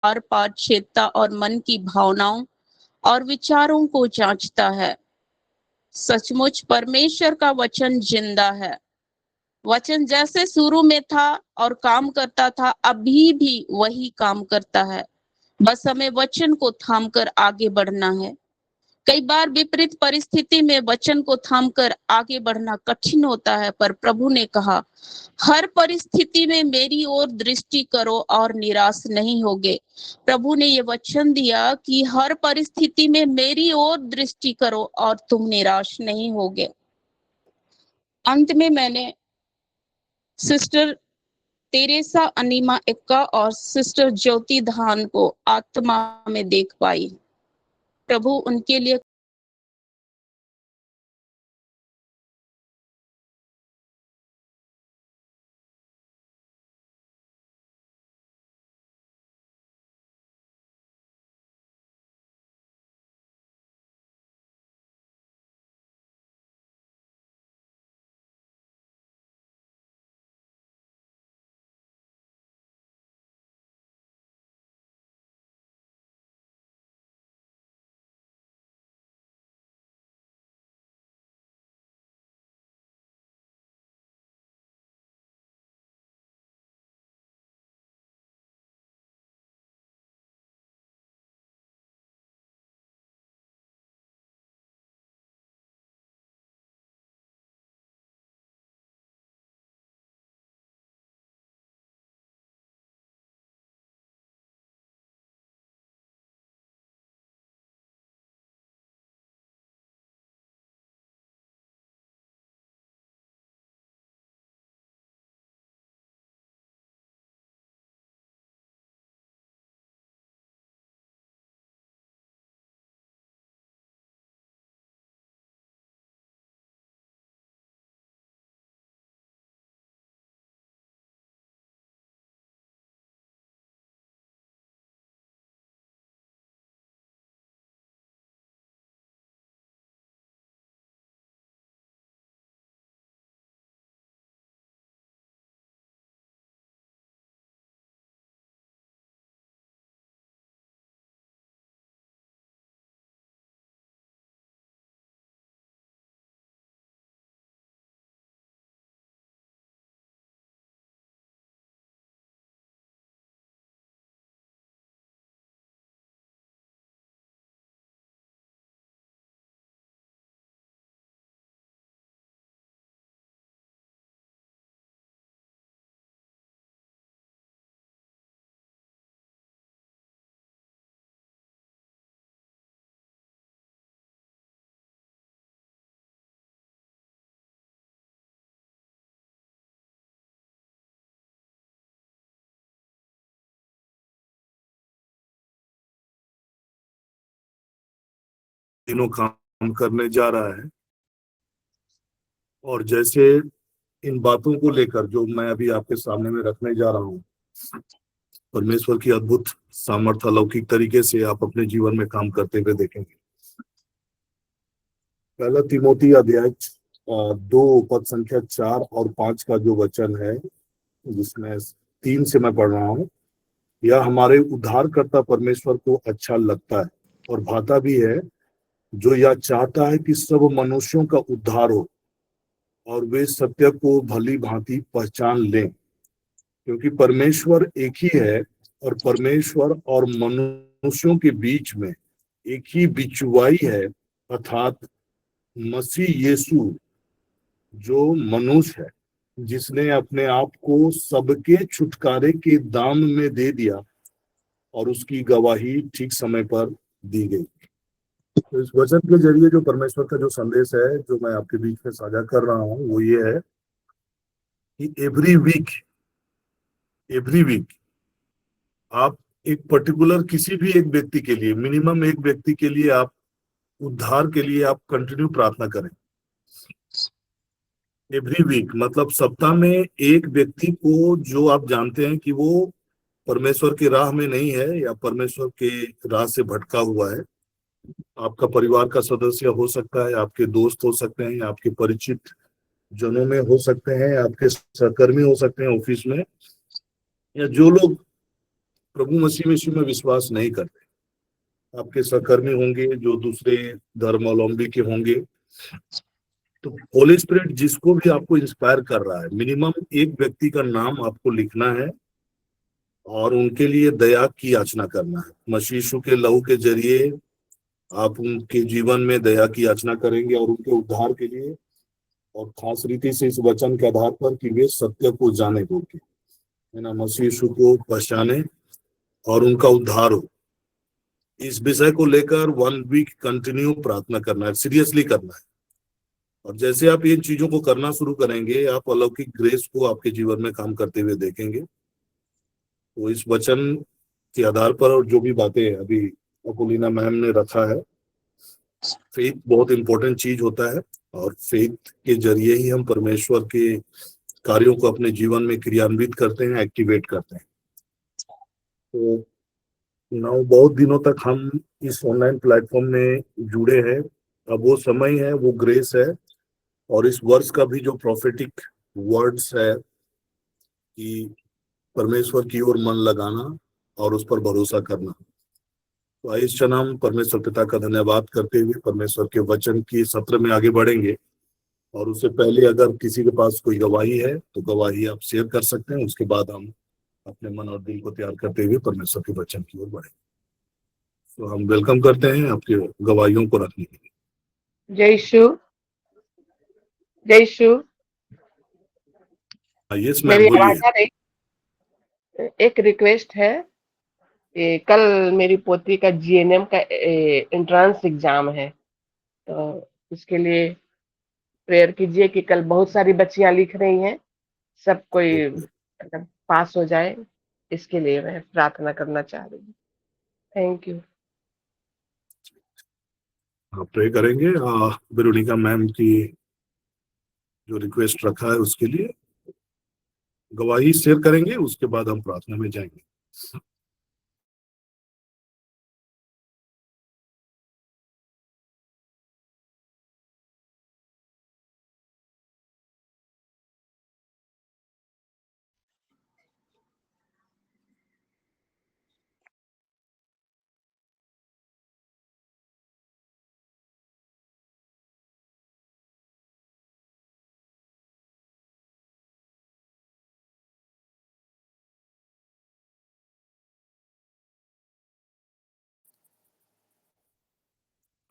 Are पार छेदता और मन की भावनाओं और विचारों को जांचता है। सचमुच परमेश्वर का वचन जिंदा है। वचन जैसे शुरू में था और काम करता था, अभी भी वही काम करता है। बस हमें वचन को थामकर आगे बढ़ना है। कई बार विपरीत परिस्थिति में वचन को थामकर आगे बढ़ना कठिन होता है, पर प्रभु ने कहा, हर परिस्थिति में मेरी ओर दृष्टि करो और निराश नहीं होगे। प्रभु ने ये वचन दिया कि हर परिस्थिति में मेरी ओर दृष्टि करो और तुम निराश नहीं होगे। अंत में मैंने सिस्टर तेरेसा अनीमा एक्का और सिस्टर ज्योति धान को आत्मा में देख पाई। प्रभु उनके लिए दिनों काम करने जा रहा है। और जैसे इन बातों को लेकर जो मैं अभी आपके सामने में रखने जा रहा हूँ, परमेश्वर की अद्भुत सामर्थ्य अलौकिक तरीके से आप अपने जीवन में काम करते हुए देखेंगे। पहला तिमोथी अध्याय 2 पद संख्या 4 और 5 का जो वचन है, जिसमें 3 से मैं पढ़ रहा हूँ, यह हमारे उद्धारकर्ता परमेश्वर को अच्छा लगता है और भाता भी है, जो यह चाहता है कि सब मनुष्यों का उद्धार हो और वे सत्य को भली भांति पहचान लें, क्योंकि परमेश्वर एक ही है और परमेश्वर और मनुष्यों के बीच में एक ही बिचवाई है, अर्थात मसीह यीशु, जो मनुष्य है, जिसने अपने आप को सबके छुटकारे के दाम में दे दिया और उसकी गवाही ठीक समय पर दी गई। तो इस वचन के जरिए जो परमेश्वर का जो संदेश है, जो मैं आपके बीच में साझा कर रहा हूँ, वो ये है कि एवरी वीक आप एक पर्टिकुलर किसी भी एक व्यक्ति के लिए, मिनिमम एक व्यक्ति के लिए आप उद्धार के लिए आप कंटिन्यू प्रार्थना करें। एवरी वीक मतलब सप्ताह में एक व्यक्ति को जो आप जानते हैं कि वो परमेश्वर की राह में नहीं है या परमेश्वर के राह से भटका हुआ है। आपका परिवार का सदस्य हो सकता है, आपके दोस्त हो सकते हैं, आपके परिचित जनों में हो सकते हैं, आपके सहकर्मी हो सकते हैं ऑफिस में, या जो लोग प्रभु मसीह यीशु में विश्वास नहीं करते, आपके सहकर्मी होंगे जो दूसरे धर्मावलंबी के होंगे, तो होली स्पिरिट जिसको भी आपको इंस्पायर कर रहा है, मिनिमम एक व्यक्ति का नाम आपको लिखना है और उनके लिए दया की याचना करना है। मसीह यीशु के लहू के जरिए आप उनके जीवन में दया की याचना करेंगे और उनके उद्धार के लिए, और खास रीति से इस वचन के आधार पर कि वे सत्य को जाने बोलके, है ना, मसीह यीशु को पहचाने और उनका उद्धार हो। इस विषय को लेकर 1 वीक कंटिन्यू प्रार्थना करना है, सीरियसली करना है। और जैसे आप इन चीजों को करना शुरू करेंगे, आप अलौकिक ग्रेस को आपके जीवन में काम करते हुए देखेंगे। तो इस वचन के आधार पर और जो भी बातें अभी अपोलिना मैम ने रखा है, फेथ बहुत इंपॉर्टेंट चीज होता है और फेथ के जरिए ही हम परमेश्वर के कार्यों को अपने जीवन में क्रियान्वित करते हैं, एक्टिवेट करते हैं। तो बहुत दिनों तक हम इस ऑनलाइन प्लेटफॉर्म में जुड़े हैं। अब वो समय है, वो ग्रेस है, और इस वर्ष का भी जो प्रोफेटिक वर्ड्स है कि परमेश्वर की ओर मन लगाना और उस पर भरोसा करना। तो आइए इस क्षण हम परमेश्वर पिता का धन्यवाद करते हुए परमेश्वर के वचन की सत्र में आगे बढ़ेंगे। और उससे पहले अगर किसी के पास कोई गवाही है तो गवाही आप शेयर कर सकते हैं, उसके बाद हम अपने मन और दिल को तैयार करते हुए परमेश्वर के वचन की ओर बढ़ेंगे। तो हम वेलकम करते हैं आपके गवाहियों को रखने के लिए। जय यीशु, जय यीशु। यस मैम, मेरी बोलिए। आवाज आ रही? एक रिक्वेस्ट है, कल मेरी पोती का जीएनएम का एंट्रेंस एग्जाम है, तो इसके लिए प्रेयर कीजिए कि कल बहुत सारी बच्चियां लिख रही हैं, सब कोई मतलब पास हो जाए, इसके लिए मैं प्रार्थना करना चाह रही हूँ। Thank you. प्रे करेंगे वेरोनिका मैम की जो रिक्वेस्ट रखा है उसके लिए गवाही शेयर करेंगे, उसके बाद हम प्रार्थना में जाएंगे।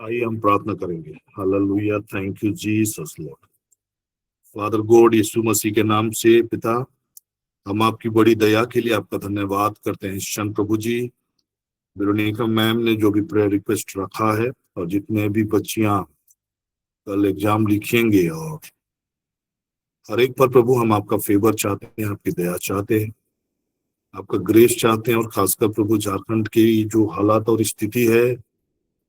आइए हम प्रार्थना करेंगे। Hallelujah, thank you Jesus Lord. Father God, Yeshu Masih के नाम से पिता, हम आपकी बड़ी दया के लिए आपका धन्यवाद करते हैं। शन प्रभु जी, वेरोनिका मैम ने जो भी प्रेयर रिक्वेस्ट रखा है और जितने भी बच्चियां कल एग्जाम लिखेंगे, और हर एक पर प्रभु हम आपका फेवर चाहते हैं, आपकी दया चाहते हैं, आपका ग्रेस चाहते हैं। और खासकर प्रभु झारखंड की जो हालात और स्थिति है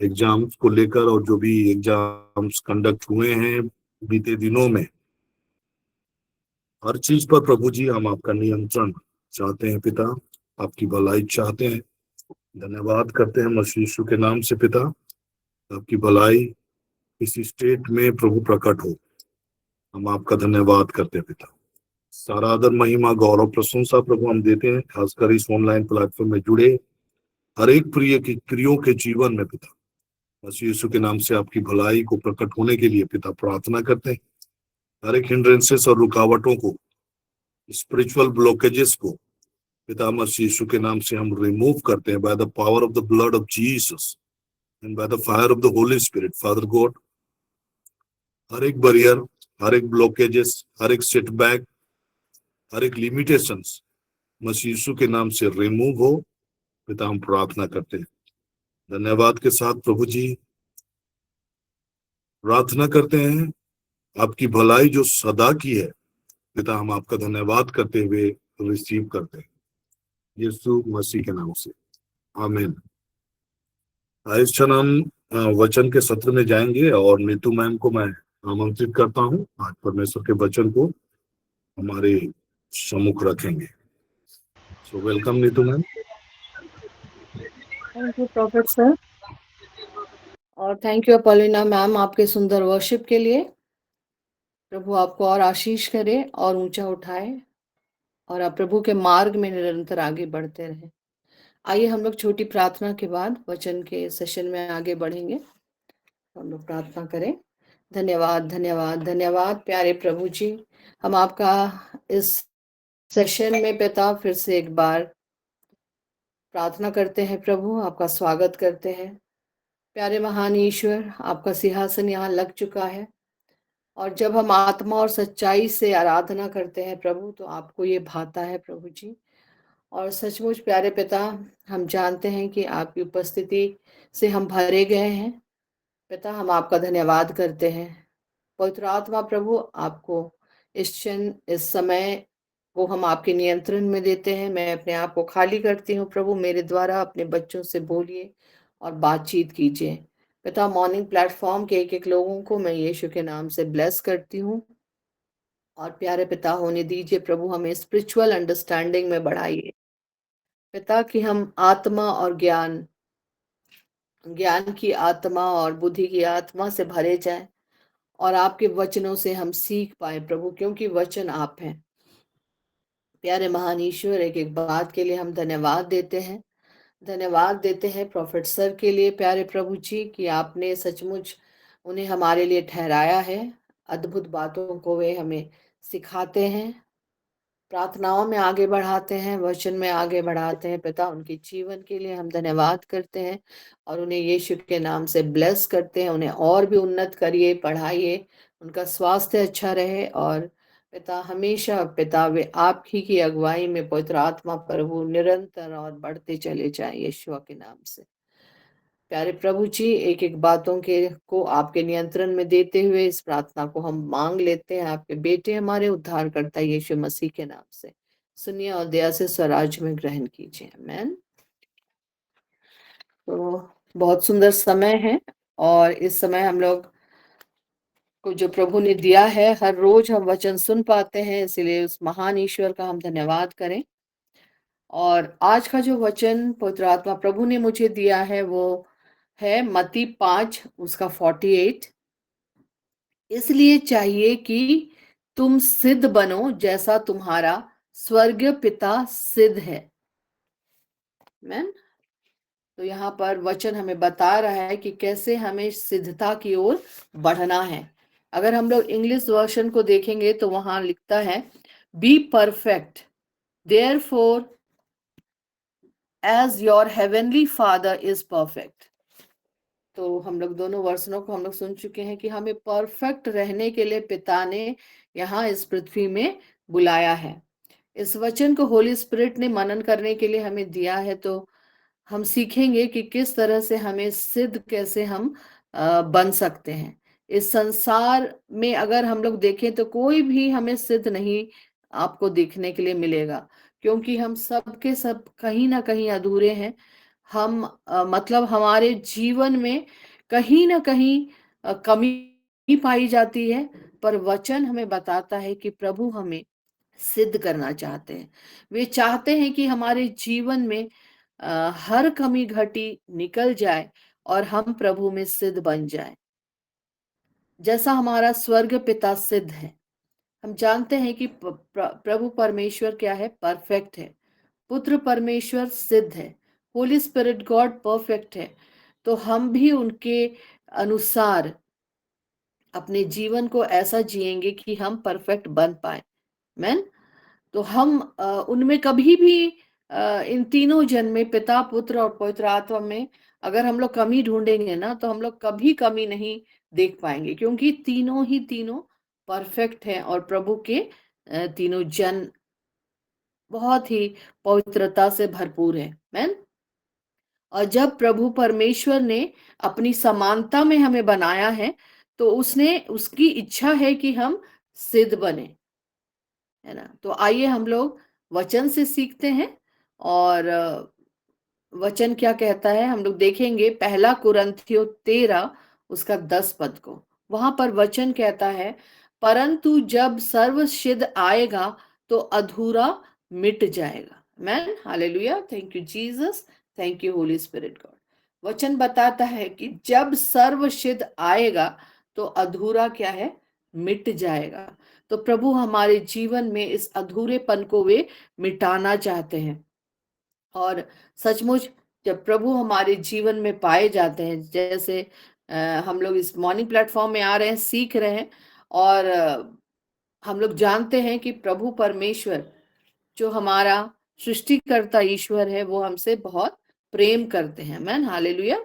एग्जाम्स को लेकर, और जो भी एग्जाम्स कंडक्ट हुए हैं बीते दिनों में, हर चीज पर प्रभु जी हम आपका नियंत्रण चाहते हैं पिता, आपकी भलाई चाहते हैं। धन्यवाद करते हैं मसीह यीशु के नाम से पिता, आपकी भलाई इस स्टेट में प्रभु प्रकट हो। हम आपका धन्यवाद करते हैं पिता। सारा आदर महिमा गौरव प्रशंसा प्रभु हम देते हैं, खासकर इस ऑनलाइन प्लेटफॉर्म में जुड़े हर एक प्रिय की प्रियों के जीवन में पिता, मसीह यीशु के नाम से आपकी भलाई को प्रकट होने के लिए पिता प्रार्थना करते हैं। हर एक हिंड्रेंसेस और रुकावटों को, स्पिरिचुअल ब्लॉकेजेस को पिता मसीह यीशु के नाम से हम रिमूव करते हैं by the power of the blood of Jesus and by the fire of the Holy Spirit. Father God, हर एक बैरियर, हर एक ब्लॉकेजेस, हर एक सेटबैक, हर एक लिमिटेशंस मसीह यीशु के नाम से रिमूव हो पिता, हम प्रार्थना करते हैं। धन्यवाद के साथ प्रभु जी प्रार्थना करते हैं, आपकी भलाई जो सदा की है पिता, हम आपका धन्यवाद करते हुए रिसीव करते हैं यीशु मसीह के नाम से, आमीन। इस क्षण हम वचन के सत्र में जाएंगे और नीतू मैम को मैं आमंत्रित करता हूँ, आज परमेश्वर के वचन को हमारे सम्मुख रखेंगे। So welcome Neetu ma'am. Thank you profit sir, और थैंक यू अपोलिना मैम आपके सुंदर वर्शिप के लिए। प्रभु आपको और आशीष करे और ऊंचा उठाए, और आप प्रभु के मार्ग में निरंतर आगे बढ़ते रहें। आइए हम लोग छोटी प्रार्थना के बाद वचन के सेशन में आगे बढ़ेंगे। हम लोग प्रार्थना करें। धन्यवाद धन्यवाद धन्यवाद प्यारे प्रभु जी, हम आपका इस सेशन में पिता फिर से एक बार प्रार्थना करते हैं प्रभु, आपका स्वागत करते हैं। प्यारे महान ईश्वर, आपका सिंहासन यहाँ लग चुका है और जब हम आत्मा और सच्चाई से आराधना करते हैं प्रभु, तो आपको ये भाता है प्रभु जी। और सचमुच प्यारे पिता, हम जानते हैं कि आपकी उपस्थिति से हम भरे गए हैं। पिता, हम आपका धन्यवाद करते हैं। पवित्र आत्मा प्रभु, आपको इस क्षण इस समय को हम आपके नियंत्रण में देते हैं। मैं अपने आप को खाली करती हूँ प्रभु, मेरे द्वारा अपने बच्चों से बोलिए और बातचीत कीजिए। पिता, मॉर्निंग प्लेटफॉर्म के एक एक लोगों को मैं यीशु के नाम से ब्लेस करती हूँ। और प्यारे पिता, होने दीजिए प्रभु, हमें स्पिरिचुअल अंडरस्टैंडिंग में बढ़ाइए पिता, कि हम आत्मा और ज्ञान की आत्मा और बुद्धि की आत्मा से भरे जाएं और आपके वचनों से हम सीख पाए प्रभु, क्योंकि वचन आप हैं। प्यारे महान ईश्वर, एक एक बात के लिए हम धन्यवाद देते हैं। धन्यवाद देते हैं प्रॉफिट सर के लिए प्यारे प्रभु जी, कि आपने सचमुच उन्हें हमारे लिए ठहराया है। अद्भुत बातों को वे हमें सिखाते हैं, प्रार्थनाओं में आगे बढ़ाते हैं, वचन में आगे बढ़ाते हैं। पिता, उनके जीवन के लिए हम धन्यवाद करते हैं और उन्हें यीशु के नाम से ब्लेस करते हैं। उन्हें और भी उन्नत करिए, पढ़ाइए, उनका स्वास्थ्य अच्छा रहे। और पिता, हमेशा पिता वे आप ही की अगुवाई में पवित्र आत्मा प्रभु निरंतर और बढ़ते चले जाएं यीशु के नाम से। प्यारे प्रभु जी, एक एक बातों के को आपके नियंत्रण में देते हुए इस प्रार्थना को हम मांग लेते हैं आपके बेटे हमारे उद्धारकर्ता यीशु मसीह के नाम से। सुनिए और दया से स्वराज में ग्रहण कीजिए। आमीन। तो बहुत सुंदर समय है और इस समय हम लोग को जो प्रभु ने दिया है, हर रोज हम वचन सुन पाते हैं, इसलिए उस महान ईश्वर का हम धन्यवाद करें। और आज का जो वचन पवित्र आत्मा प्रभु ने मुझे दिया है वो है मत्ती 5 उसका 48। इसलिए चाहिए कि तुम सिद्ध बनो जैसा तुम्हारा स्वर्गीय पिता सिद्ध है। आमीन। तो यहाँ पर वचन हमें बता रहा है कि कैसे हमें सिद्धता की ओर बढ़ना है। अगर हम लोग इंग्लिश वर्जन को देखेंगे तो वहां लिखता है be perfect therefore as your heavenly father is perfect. तो हम लोग दोनों वर्षनों को हम लोग सुन चुके हैं कि हमें परफेक्ट रहने के लिए पिता ने यहाँ इस पृथ्वी में बुलाया है। इस वचन को होली स्पिरिट ने मनन करने के लिए हमें दिया है। तो हम सीखेंगे कि किस तरह से हमें सिद्ध कैसे हम बन सकते हैं। इस संसार में अगर हम लोग देखें तो कोई भी हमें सिद्ध नहीं आपको देखने के लिए मिलेगा, क्योंकि हम सब के सब कहीं ना कहीं अधूरे हैं। हम मतलब हमारे जीवन में कहीं ना कहीं कमी पाई जाती है, पर वचन हमें बताता है कि प्रभु हमें सिद्ध करना चाहते हैं। वे चाहते हैं कि हमारे जीवन में हर कमी घटी निकल जाए और हम प्रभु में सिद्ध बन जाए, जैसा हमारा स्वर्ग पिता सिद्ध है। हम जानते हैं कि प्रभु परमेश्वर क्या है, परफेक्ट है। पुत्र परमेश्वर सिद्ध है। होली स्पिरिट गॉड परफेक्ट है। तो हम भी उनके अनुसार अपने जीवन को ऐसा जिएंगे कि हम परफेक्ट बन पाए। मैन तो हम उनमें कभी भी इन तीनों जन में पिता पुत्र और पवित्र आत्मा में अगर हम लोग कमी ढूंढेंगे ना, तो हम लोग कभी कमी नहीं देख पाएंगे, क्योंकि तीनों ही तीनों परफेक्ट हैं और प्रभु के तीनों जन बहुत ही पवित्रता से भरपूर है। मैन और जब प्रभु परमेश्वर ने अपनी समानता में हमें बनाया है, तो उसने उसकी इच्छा है कि हम सिद्ध बने, है ना। तो आइए हम लोग वचन से सीखते हैं। और वचन क्या कहता है हम लोग देखेंगे। पहला कुरिन्थियों 13 उसका 10 पद को। वहां पर वचन कहता है, परंतु जब सर्वसिद्ध आएगा तो अधूरा मिट जाएगा। Man hallelujah, thank you Jesus, thank you Holy Spirit God. वचन बताता है कि जब सर्वसिद्ध आएगा तो अधूरा क्या है, मिट जाएगा। तो प्रभु हमारे जीवन में इस अधूरेपन को वे मिटाना चाहते हैं। और सचमुच जब प्रभु हमारे जीवन में पाए जाते हैं, जैसे हम लोग इस मॉर्निंग प्लेटफॉर्म में आ रहे हैं, सीख रहे हैं, और हम लोग जानते हैं कि प्रभु परमेश्वर जो हमारा सृष्टिकर्ता ईश्वर है, वो हमसे बहुत प्रेम करते हैं। आमीन, हालेलुया।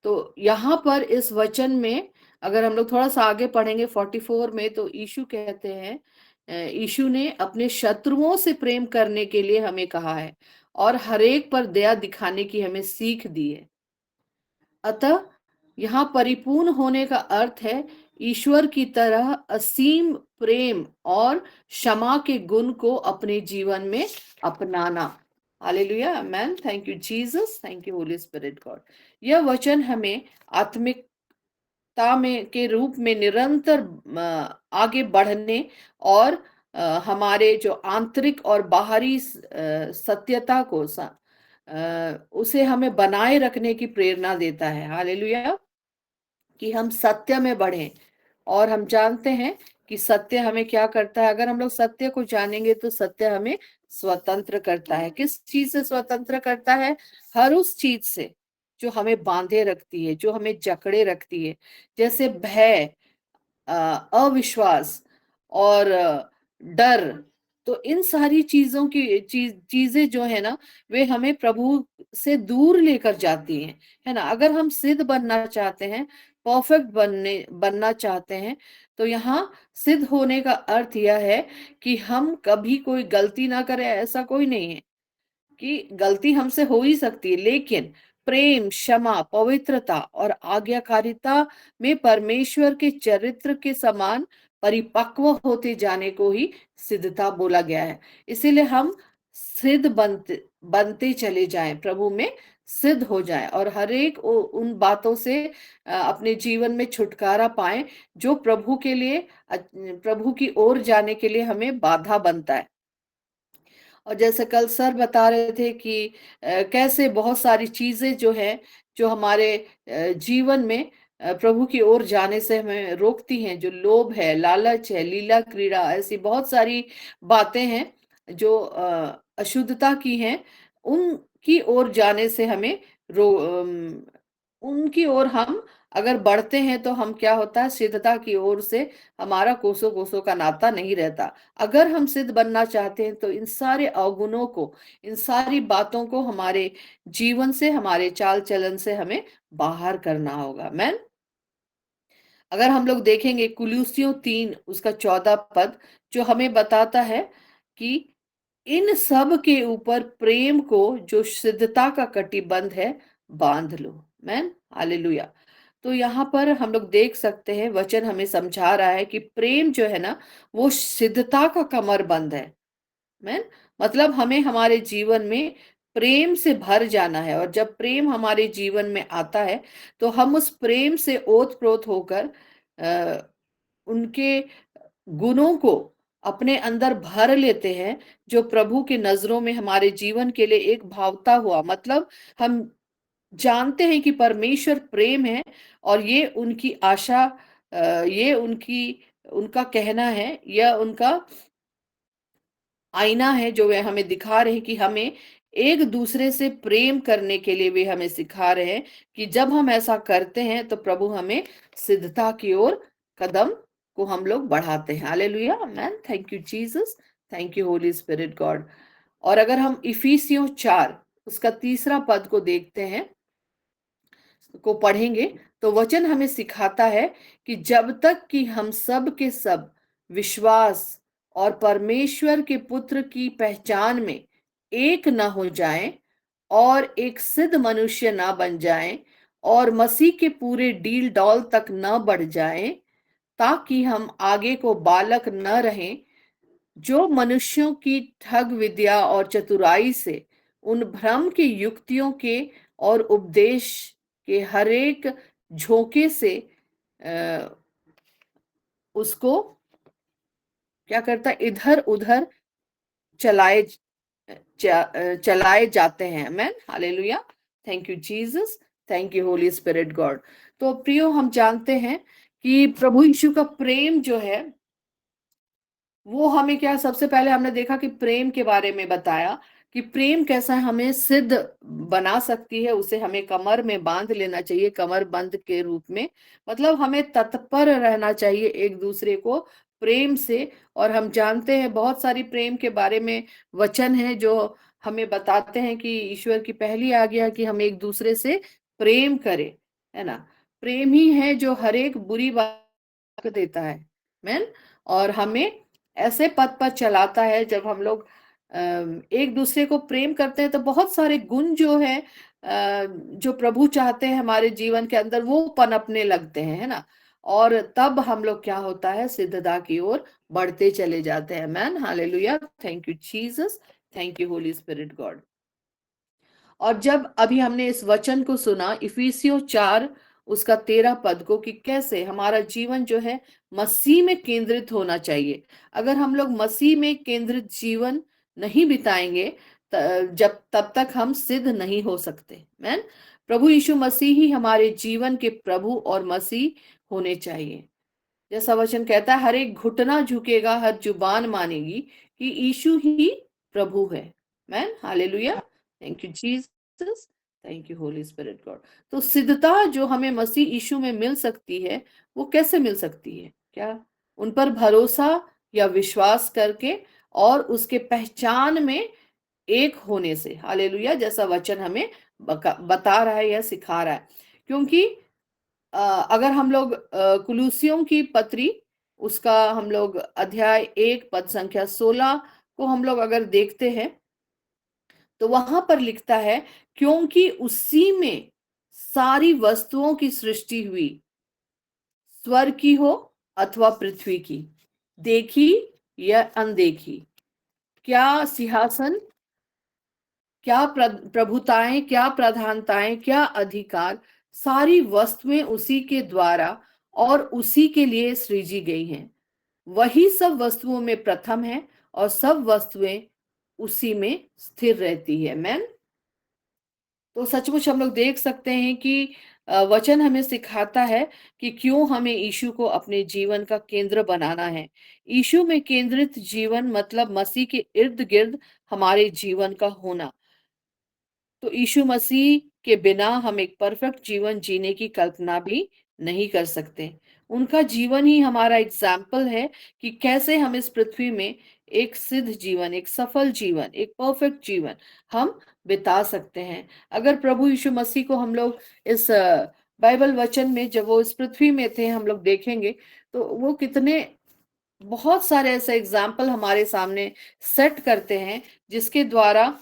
तो यहाँ पर इस वचन में अगर हम लोग थोड़ा सा आगे पढ़ेंगे 44 में, तो यीशु कहते हैं, यीशु ने अपने शत्रुओं से प्रेम करने के लिए हमें कहा है और हरेक पर दया दिखाने की हमें सीख दी है। अतः यहाँ परिपूर्ण होने का अर्थ है ईश्वर की तरह असीम प्रेम और क्षमा के गुण को अपने जीवन में अपनाना। Hallelujah, amen. Thank you Jesus, thank you Holy Spirit God. यह वचन हमें आत्मिकता में के रूप में निरंतर आगे बढ़ने और हमारे जो आंतरिक और बाहरी सत्यता को उसे हमें बनाए रखने की प्रेरणा देता है। हालेलुया, कि हम सत्य में बढ़ें। और हम जानते हैं कि सत्य हमें क्या करता है। अगर हम लोग सत्य को जानेंगे तो सत्य हमें स्वतंत्र करता है। किस चीज से स्वतंत्र करता है? हर उस चीज से जो हमें बांधे रखती है, जो हमें जकड़े रखती है, जैसे भय, अविश्वास और डर। तो इन सारी चीजों की चीजें जो है ना, वे हमें प्रभु से दूर लेकर जाती हैं, है ना। अगर हम सिद्ध बनना चाहते हैं, परफेक्ट बनना चाहते हैं, तो यहाँ सिद्ध होने का अर्थ यह है कि हम कभी कोई गलती ना करें। ऐसा कोई नहीं है कि गलती हमसे हो ही सकती है, लेकिन प्रेम, क्षमा, पवित्रता और आज्ञाकारिता में परमेश्वर के चरित्र के समान परिपक्व होते जाने को ही सिद्धता बोला गया है। इसीलिए हम सिद्ध बनते चले जाएं, प्रभु में सिद्ध हो जाएं और हर एक उन बातों से अपने जीवन में छुटकारा पाएं जो प्रभु के लिए, प्रभु की ओर जाने के लिए हमें बाधा बनता है। और जैसे कल सर बता रहे थे कि कैसे बहुत सारी चीजें जो है, जो हमारे जीवन में प्रभु की ओर जाने से हमें रोकती हैं, जो लोभ है, लालच है, लीला क्रीड़ा, ऐसी बहुत सारी बातें हैं जो अशुद्धता की हैं। उनकी ओर जाने से हमें उनकी ओर हम अगर बढ़ते हैं तो हम क्या होता है, सिद्धता की ओर से हमारा कोसों कोसों का नाता नहीं रहता। अगर हम सिद्ध बनना चाहते हैं तो इन सारे अवगुणों को, इन सारी बातों को हमारे जीवन से, हमारे चाल चलन से हमें बाहर करना होगा। मैन, अगर हम लोग देखेंगे कुलूसियों 3 उसका 14 पद, जो हमें बताता है कि इन सब के ऊपर प्रेम को, जो सिद्धता का कटिबंध है, बांध लो। Man, hallelujah. तो यहाँ पर हम लोग देख सकते हैं, वचन हमें समझा रहा है कि प्रेम जो है ना, वो सिद्धता का कमरबंद है। मैन, मतलब हमें हमारे जीवन में प्रेम से भर जाना है, और जब प्रेम हमारे जीवन में आता है तो हम उस प्रेम से ओतप्रोत होकर उनके गुणों को अपने अंदर भर लेते हैं, जो प्रभु की नजरों में हमारे जीवन के लिए एक भावता हुआ। मतलब हम जानते हैं कि परमेश्वर प्रेम है, और ये उनकी आशा, ये उनका कहना है, या उनका आईना है जो वे हमें दिखा रहे हैं कि हमें एक दूसरे से प्रेम करने के लिए वे हमें सिखा रहे हैं कि जब हम ऐसा करते हैं तो प्रभु हमें सिद्धता की ओर कदम को हम लोग बढ़ाते हैं। Hallelujah, amen. Thank you Jesus, thank you Holy Spirit God. और अगर हम इफिसियों 4 उसका 3 पद को देखते हैं, को पढ़ेंगे, तो वचन हमें सिखाता है कि जब तक कि हम सब के सब विश्वास और परमेश्वर के पुत्र की पहचान में एक न हो जाएं और एक सिद्ध मनुष्य ना बन जाएं और मसीह के पूरे डील डॉल तक न बढ़ जाएं, ताकि हम आगे को बालक न रहें, जो मनुष्यों की ठग विद्या और चतुराई से, उन भ्रम की युक्तियों के और उपदेश के हरेक झोंके से उसको क्या करता है, इधर उधर चलाए जाते हैं। Amen, hallelujah. Thank you Jesus, thank you Holy Spirit God. तो प्रियो, हम जानते हैं कि प्रभु यीशु का प्रेम जो है वो हमें क्या, सबसे पहले हमने देखा कि प्रेम के बारे में बताया कि प्रेम कैसा हमें सिद्ध बना सकती है, उसे हमें कमर में बांध लेना चाहिए, कमर बंद के रूप में। मतलब हमें तत्पर रहना चाहिए एक दूसरे को प्रेम से। और हम जानते हैं बहुत सारी प्रेम के बारे में वचन है जो हमें बताते हैं कि ईश्वर की पहली आज्ञा है कि हम एक दूसरे से प्रेम करें, है ना। प्रेम ही है जो हर एक बुरी बात देता है, मैन, और हमें ऐसे पथ पर चलाता है। जब हम लोग एक दूसरे को प्रेम करते हैं तो बहुत सारे गुण जो है जो प्रभु चाहते हैं हमारे जीवन के अंदर वो पनपने लगते हैं, है ना। और तब हम लोग क्या होता है, सिद्धता की ओर बढ़ते चले जाते हैं। Man, hallelujah, thank you Jesus, thank you Holy Spirit God. और जब अभी हमने इस वचन को सुना इफिसियों 4 उसका 13 पद को, कि कैसे हमारा जीवन जो है मसीह में केंद्रित होना चाहिए। अगर हम लोग मसीह में केंद्रित जीवन नहीं बिताएंगे जब तब तक हम सिद्ध नहीं हो सकते। मैन, प्रभु यीशु मसीह ही हमारे जीवन के प्रभु और मसीह होने चाहिए। जैसा वचन कहता है, हर एक घुटना झुकेगा, हर जुबान मानेगी कि यीशु ही प्रभु है। Man, hallelujah, thank you Jesus, thank you Holy Spirit God. तो सिद्धता जो हमें मसीह यीशु में मिल सकती है, वो कैसे मिल सकती है? क्या? उन पर भरोसा या विश्वास करके और उसके पहचान में एक होने से। हालेलुया, जैसा वचन हमें बता रहा है या सिखा रहा है। क्योंकि अगर हम लोग कुलूसियों की पत्री उसका हम लोग अध्याय 1 पद संख्या 16 को हम लोग अगर देखते हैं तो वहां पर लिखता है, क्योंकि उसी में सारी वस्तुओं की सृष्टि हुई, स्वर्ग की हो अथवा पृथ्वी की, देखी या अनदेखी, क्या सिंहासन, क्या प्रभुताएं, क्या प्रधानताएं, क्या अधिकार, सारी वस्तुएं उसी के द्वारा और उसी के लिए सृजी गई हैं। वही सब वस्तुओं में प्रथम है और सब वस्तुएं उसी में स्थिर रहती है। मैन, तो सचमुच हम लोग देख सकते हैं कि वचन हमें सिखाता है कि क्यों हमें यीशु को अपने जीवन का केंद्र बनाना है। यीशु में केंद्रित जीवन मतलब मसीह के इर्द गिर्द हमारे जीवन का होना। तो यीशु मसीह के बिना हम एक परफेक्ट जीवन जीने की कल्पना भी नहीं कर सकते। उनका जीवन ही हमारा एग्जाम्पल है कि कैसे हम इस पृथ्वी में एक सिद्ध जीवन, एक सफल जीवन, एक परफेक्ट जीवन हम बिता सकते हैं। अगर प्रभु यीशु मसीह को हम लोग इस बाइबल वचन में जब वो इस पृथ्वी में थे हम लोग देखेंगे तो वो कितने बहुत सारे ऐसे एग्जाम्पल हमारे सामने सेट करते हैं जिसके द्वारा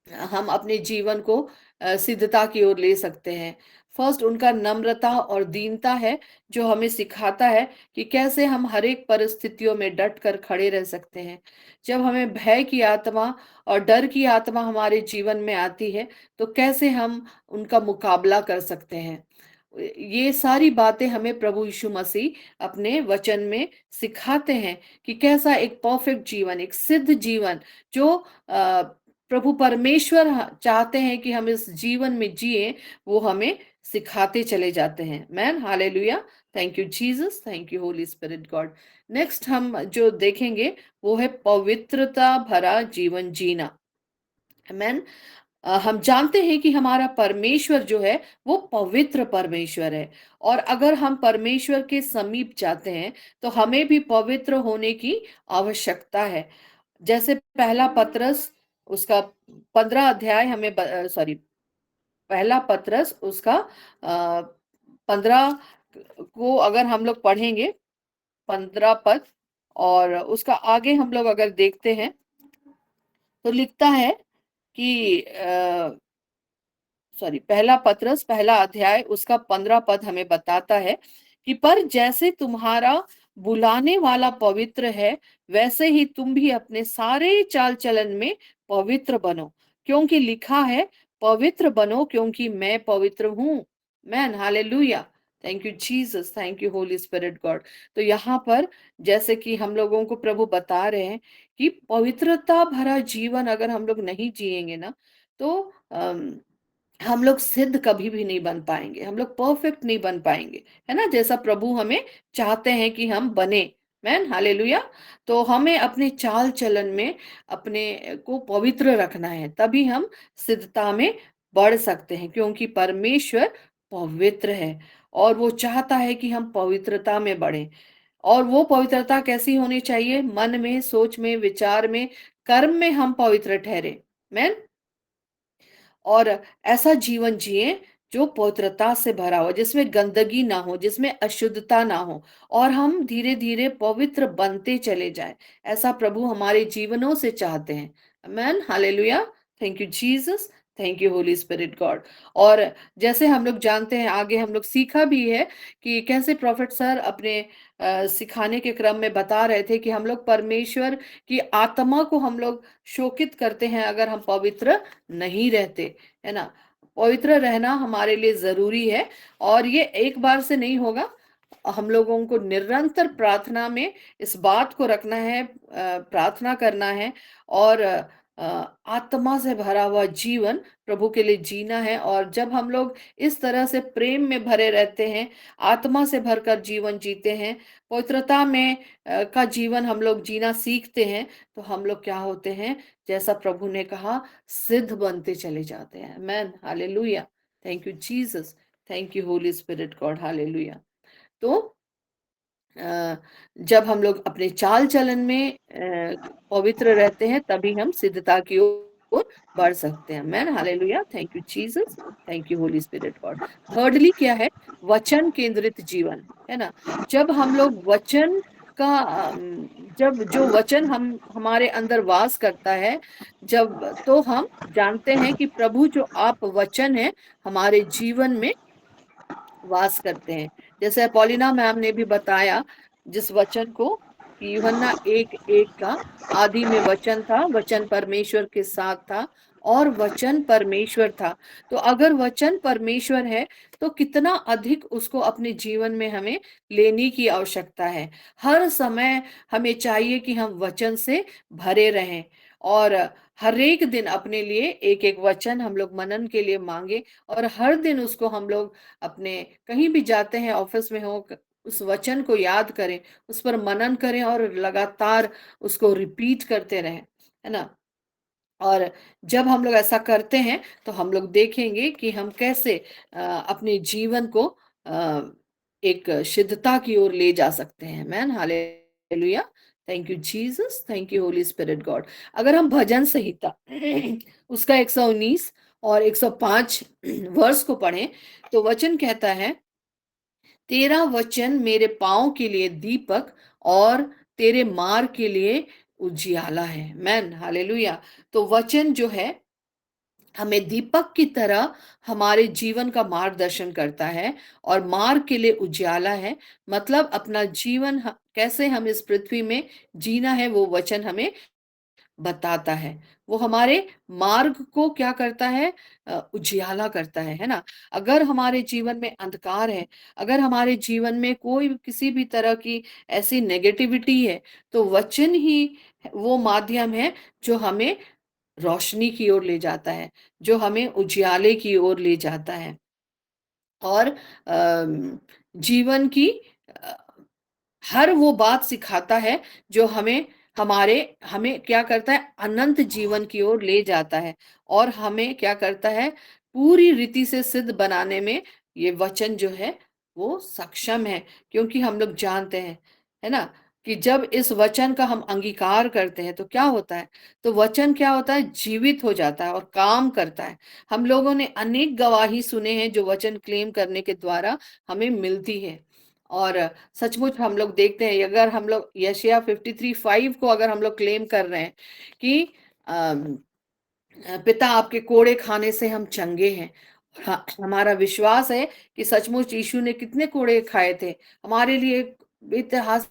हम अपने जीवन को सिद्धता की ओर ले सकते हैं। फर्स्ट उनका नम्रता और दीनता है जो हमें सिखाता है कि कैसे हम हर एक परिस्थितियों में डट कर खड़े रह सकते हैं। जब हमें भय की आत्मा और डर की आत्मा हमारे जीवन में आती है तो कैसे हम उनका मुकाबला कर सकते हैं। ये सारी बातें हमें प्रभु यीशु मसीह अपने वचन में सिखाते हैं कि कैसा एक परफेक्ट जीवन, एक सिद्ध जीवन जो प्रभु परमेश्वर चाहते हैं कि हम इस जीवन में जिए, वो हमें सिखाते चले जाते हैं। Man, hallelujah, thank you Jesus, thank you Holy Spirit God. Next हम जो देखेंगे वो है पवित्रता भरा जीवन जीना। मैन, हम जानते हैं कि हमारा परमेश्वर जो है वो पवित्र परमेश्वर है, और अगर हम परमेश्वर के समीप जाते हैं तो हमें भी पवित्र होने की आवश्यकता है। जैसे पहला पत्रस उसका 15 अध्याय हमें सॉरी पहला पत्रस उसका 15 को अगर हम लोग पढ़ेंगे 15 पद और उसका आगे हम लोग अगर देखते हैं तो लिखता है कि सॉरी पहला पत्रस पहला अध्याय उसका 15 पद हमें बताता है कि पर जैसे तुम्हारा बुलाने वाला पवित्र है वैसे ही तुम भी अपने सारे चाल चलन में पवित्र बनो, क्योंकि लिखा है पवित्र बनो क्योंकि मैं पवित्र हूँ। Man, hallelujah, thank you Jesus, thank you Holy Spirit God. तो यहाँ पर जैसे कि हम लोगों को प्रभु बता रहे हैं कि पवित्रता भरा जीवन अगर हम लोग नहीं जिएंगे ना तो हम लोग सिद्ध कभी भी नहीं बन पाएंगे, हम लोग परफेक्ट नहीं बन पाएंगे, है ना, जैसा प्रभु हमें चाहते हैं कि हम बने। Man hallelujah. तो हमें अपने चाल चलन में अपने को पवित्र रखना है, तभी हम सिद्धता में बढ़ सकते हैं, क्योंकि परमेश्वर पवित्र है और वो चाहता है कि हम पवित्रता में बढ़ें। और वो पवित्रता कैसी होनी चाहिए? मन में, सोच में, विचार में, कर्म में हम पवित्र ठहरे। मैन। और ऐसा जीवन जिए जो पवित्रता से भरा हो, जिसमें गंदगी ना हो, जिसमें अशुद्धता ना हो, और हम धीरे धीरे पवित्र बनते चले जाएं। ऐसा प्रभु हमारे जीवनों से चाहते हैं। Amen hallelujah. Thank you Jesus, thank you Holy Spirit God. और जैसे हम लोग जानते हैं, आगे हम लोग सीखा भी है कि कैसे प्रोफेट सर अपने सिखाने के क्रम में बता रहे थे कि हम लोग परमेश्वर की आत्मा को हम लोग शोकित करते हैं अगर हम पवित्र नहीं रहते, है ना। पवित्र रहना हमारे लिए जरूरी है, और ये एक बार से नहीं होगा। हम लोगों को निरंतर प्रार्थना में इस बात को रखना है, प्रार्थना करना है, और आत्मा से भरा हुआ जीवन प्रभु के लिए जीना है। और जब हम लोग इस तरह से प्रेम में भरे रहते हैं, आत्मा से भरकर जीवन जीते हैं, पवित्रता में का जीवन हम लोग जीना सीखते हैं, तो हम लोग क्या होते हैं? जैसा प्रभु ने कहा, सिद्ध बनते चले जाते हैं। Amen hallelujah. Thank you Jesus, thank you Holy Spirit God, hallelujah. तो जब हम लोग अपने चाल चलन में पवित्र रहते हैं, तभी हम सिद्धता की ओर बढ़ सकते हैं। Amen hallelujah. Thank you Jesus, thank you Holy Spirit God. Thirdly क्या है? वचन केंद्रित जीवन, है ना। जब हम लोग वचन का जब जो वचन हम हमारे अंदर वास करता है, जब तो हम जानते हैं कि प्रभु जो आप वचन है हमारे जीवन में वास करते हैं। जैसे पॉलिना मैम ने भी बताया जिस वचन को, कि यूहन्ना 1:1 का, आदि में वचन था, वचन परमेश्वर के साथ था और वचन परमेश्वर था। तो अगर वचन परमेश्वर है, तो कितना अधिक उसको अपने जीवन में हमें लेने की आवश्यकता है। हर समय हमें चाहिए कि हम वचन से भरे रहें, और हर एक दिन अपने लिए एक एक वचन हम लोग मनन के लिए मांगे, और हर दिन उसको हम लोग अपने कहीं भी जाते हैं, ऑफिस में हो, उस वचन को याद करें, उस पर मनन करें, और लगातार उसको रिपीट करते रहें, है ना। और जब हम लोग ऐसा करते हैं, तो हम लोग देखेंगे कि हम कैसे अपने जीवन को एक शुद्धता की ओर ले जा सकते हैं। Man hallelujah. Thank you Jesus, thank you Holy Spirit God. अगर हम भजन संहिता उसका 119 और 105 वर्ष को पढ़ें, तो वचन कहता है, तेरा वचन मेरे पांव के लिए दीपक और तेरे मार्ग के लिए उजियाला है। Man hallelujah. तो वचन जो है हमें दीपक की तरह हमारे जीवन का मार्गदर्शन करता है, और मार्ग के लिए उजियाला है। मतलब अपना जीवन कैसे हम इस पृथ्वी में जीना है, वो वचन हमें बताता है। वो हमारे मार्ग को क्या करता है? उजियाला करता है ना। अगर हमारे जीवन में अंधकार है, अगर हमारे जीवन में कोई किसी भी तरह की ऐसी नेगेटिविटी है, तो वचन ही वो माध्यम है जो हमें रोशनी की ओर ले जाता है, जो हमें उजियाले की ओर ले जाता है। और जीवन की अ, हर वो बात सिखाता है जो हमें क्या करता है? अनंत जीवन की ओर ले जाता है, और हमें क्या करता है? पूरी रीति से सिद्ध बनाने में ये वचन जो है वो सक्षम है। क्योंकि हम लोग जानते हैं, है ना, कि जब इस वचन का हम अंगीकार करते हैं, तो क्या होता है? तो वचन क्या होता है? जीवित हो जाता है और काम करता है। हम लोगों ने अनेक गवाही सुने हैं जो वचन क्लेम करने के द्वारा हमें मिलती है। और सचमुच हम लोग देखते हैं, अगर हम लोग यशायाह 53:5 को अगर हम लोग क्लेम कर रहे हैं कि पिता आपके कोड़े खाने से हम चंगे हैं, हमारा विश्वास है कि सचमुच यीशु ने कितने कोड़े खाए थे हमारे लिए। इतिहास